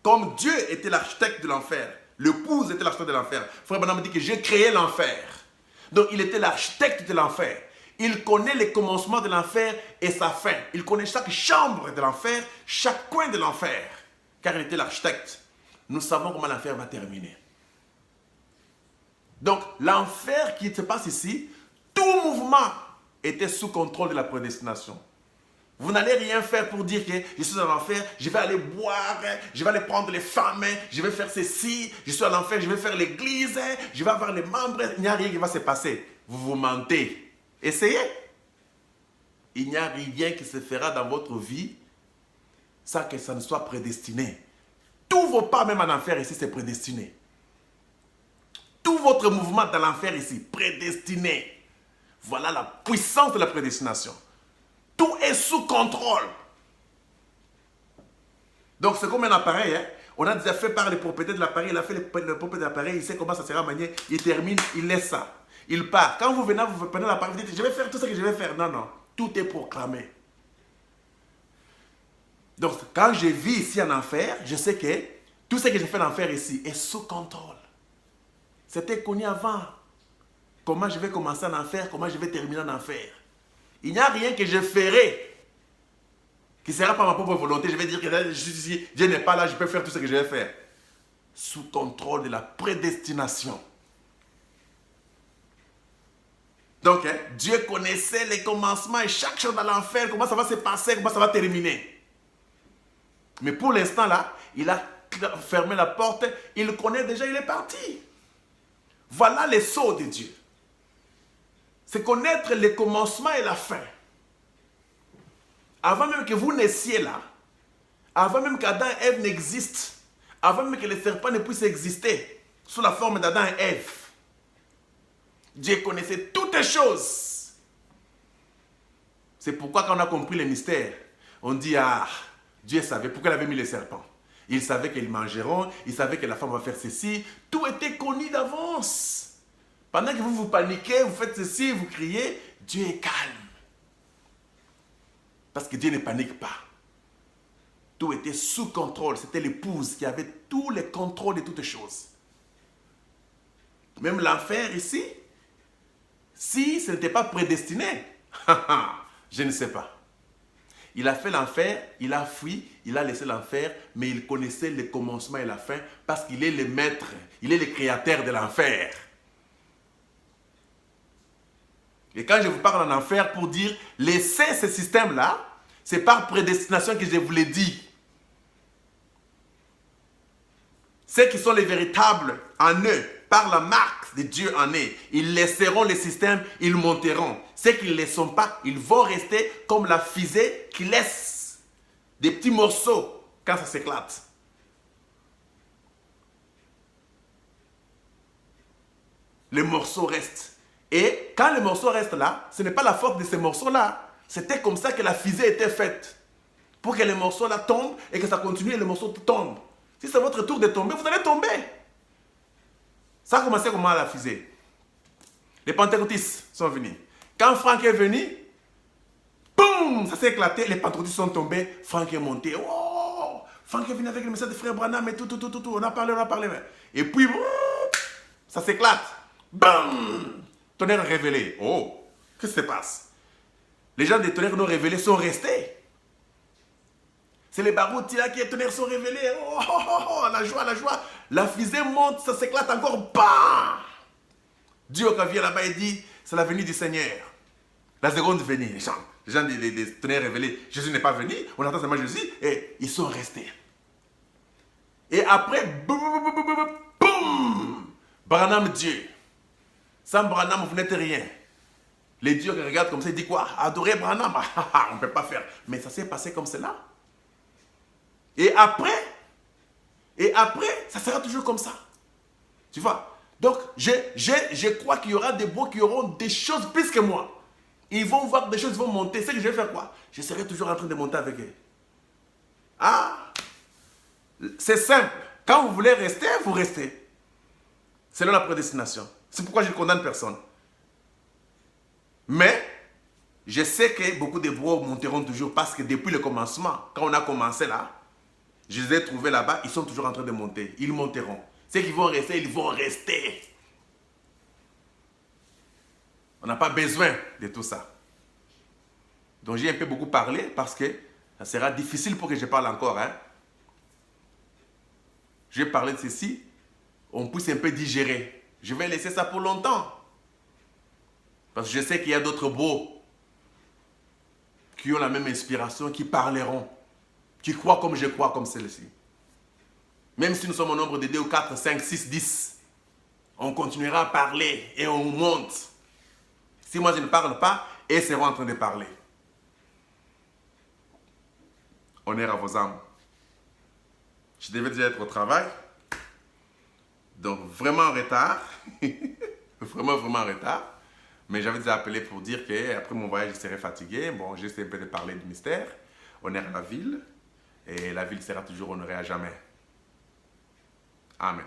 Comme Dieu était l'architecte de l'enfer, l'épouse était l'architecte de l'enfer. Frère Branham dit que j'ai créé l'enfer. Donc il était l'architecte de l'enfer. Il connaît les commencements de l'enfer et sa fin. Il connaît chaque chambre de l'enfer, chaque coin de l'enfer. Car il était l'architecte. Nous savons comment l'enfer va terminer. Donc l'enfer qui se passe ici, tout mouvement était sous contrôle de la prédestination. Vous n'allez rien faire pour dire que je suis dans l'enfer, je vais aller boire, je vais aller prendre les femmes, je vais faire ceci, je suis dans l'enfer, je vais faire l'église, je vais avoir les membres. Il n'y a rien qui va se passer. Vous vous mentez. Essayez. Il n'y a rien qui se fera dans votre vie sans que ça ne soit prédestiné. Tous vos pas même en enfer ici, c'est prédestiné. Tout votre mouvement dans l'enfer ici, prédestiné. Voilà la puissance de la prédestination. Tout est sous contrôle. Donc c'est comme un appareil. Hein? On a déjà fait par les propriétaires de l'appareil. Il a fait le propriétaire de l'appareil. Il sait comment ça sera manié. Il termine, il laisse ça. Il part. Quand vous venez, vous prenez l'appareil, vous dites, je vais faire tout ce que je vais faire. Non, non. Tout est proclamé. Donc quand je vis ici en enfer, je sais que tout ce que je fais en enfer ici est sous contrôle. C'était connu avant. Comment je vais commencer en enfer, comment je vais terminer en enfer. Il n'y a rien que je ferai qui ne sera pas ma propre volonté. Je vais dire que je suis ici, Dieu n'est pas là, je peux faire tout ce que je vais faire. Sous contrôle de la prédestination. Donc, hein, Dieu connaissait les commencements et chaque chose dans l'enfer, comment ça va se passer, comment ça va terminer. Mais pour l'instant là, il a fermé la porte, il connaît déjà, il est parti. Voilà les sceaux de Dieu. C'est connaître le commencement et la fin. Avant même que vous naissiez là, avant même qu'Adam et Ève n'existent, avant même que le serpent ne puisse exister sous la forme d'Adam et Ève, Dieu connaissait toutes les choses. C'est pourquoi quand on a compris les mystères, on dit, ah, Dieu savait pourquoi il avait mis les serpents. Il savait qu'ils mangeront, il savait que la femme va faire ceci. Tout était connu d'avance. Pendant que vous vous paniquez, vous faites ceci, vous criez, Dieu est calme. Parce que Dieu ne panique pas. Tout était sous contrôle. C'était l'épouse qui avait tous les contrôles de toutes choses. Même l'enfer ici, si ce n'était pas prédestiné, je ne sais pas. Il a fait l'enfer, il a fui, il a laissé l'enfer, mais il connaissait le commencement et la fin parce qu'il est le maître, il est le créateur de l'enfer. Et quand je vous parle en enfer pour dire, laissez ce système-là, c'est par prédestination que je vous l'ai dit. Ceux qui sont les véritables en eux, par la marque de Dieu en eux. Ils laisseront le système, ils monteront. Ceux qui ne le sont pas, ils vont rester comme la fusée qui laisse des petits morceaux quand ça s'éclate. Les morceaux restent. Et quand les morceaux restent là, ce n'est pas la faute de ces morceaux-là. C'était comme ça que la fusée était faite. Pour que les morceaux là tombent et que ça continue et les morceaux tombent. Si c'est votre tour de tomber, vous allez tomber. Ça a commencé comment la fusée? Les pentecôtistes sont venus. Quand Franck est venu, boum, ça s'est éclaté, les pentecôtistes sont tombés, Franck est monté. Oh, Franck est venu avec le message de frère Branham et tout. On a parlé. Et puis, ça s'éclate. Bam! Tonnerre révélé. Oh, qu'est-ce qui se passe? Les gens des tonnerres non révélés sont restés. C'est les baroutis là qui les tonnerres sont révélés. Oh, la joie. La fusée monte, ça s'éclate encore. Bam! Dieu quand vient là-bas, il dit, c'est la venue du Seigneur. La seconde venue, les gens des tonnerres révélés. Jésus n'est pas venu, on attend seulement Jésus, et ils sont restés. Et après, boum! Branham Dieu. Sans Branham, vous n'êtes rien. Les dieux qui regardent comme ça, ils disent quoi? Adorer Branham? On ne peut pas faire. Mais ça s'est passé comme cela. Et après, ça sera toujours comme ça. Tu vois? Donc, je crois qu'il y aura des bons qui auront des choses plus que moi. Ils vont voir des choses, ils vont monter. C'est que je vais faire quoi? Je serai toujours en train de monter avec eux. Ah! C'est simple. Quand vous voulez rester, vous restez. Selon la prédestination. C'est pourquoi je ne condamne personne. Mais, je sais que beaucoup de bros monteront toujours parce que depuis le commencement, quand on a commencé là, je les ai trouvés là-bas, ils sont toujours en train de monter. Ils monteront. Ceux qui vont rester, ils vont rester. On n'a pas besoin de tout ça. Donc j'ai un peu beaucoup parlé parce que ça sera difficile pour que je parle encore. Hein. Je vais parler de ceci, on puisse un peu digérer. Je vais laisser ça pour longtemps. Parce que je sais qu'il y a d'autres beaux qui ont la même inspiration, qui parleront, qui croient comme je crois comme celle-ci. Même si nous sommes au nombre de 2 ou 4, 5, 6, 10, on continuera à parler et on monte. Si moi je ne parle pas, eux seront en train de parler. Honneur à vos âmes. Je devais déjà être au travail. Donc vraiment en retard. vraiment en retard. Mais j'avais déjà appelé pour dire qu'après mon voyage, je serais fatigué. Bon, j'essaie un peu de parler du mystère. Honneur à la ville. Et la ville sera toujours honorée à jamais. Amen.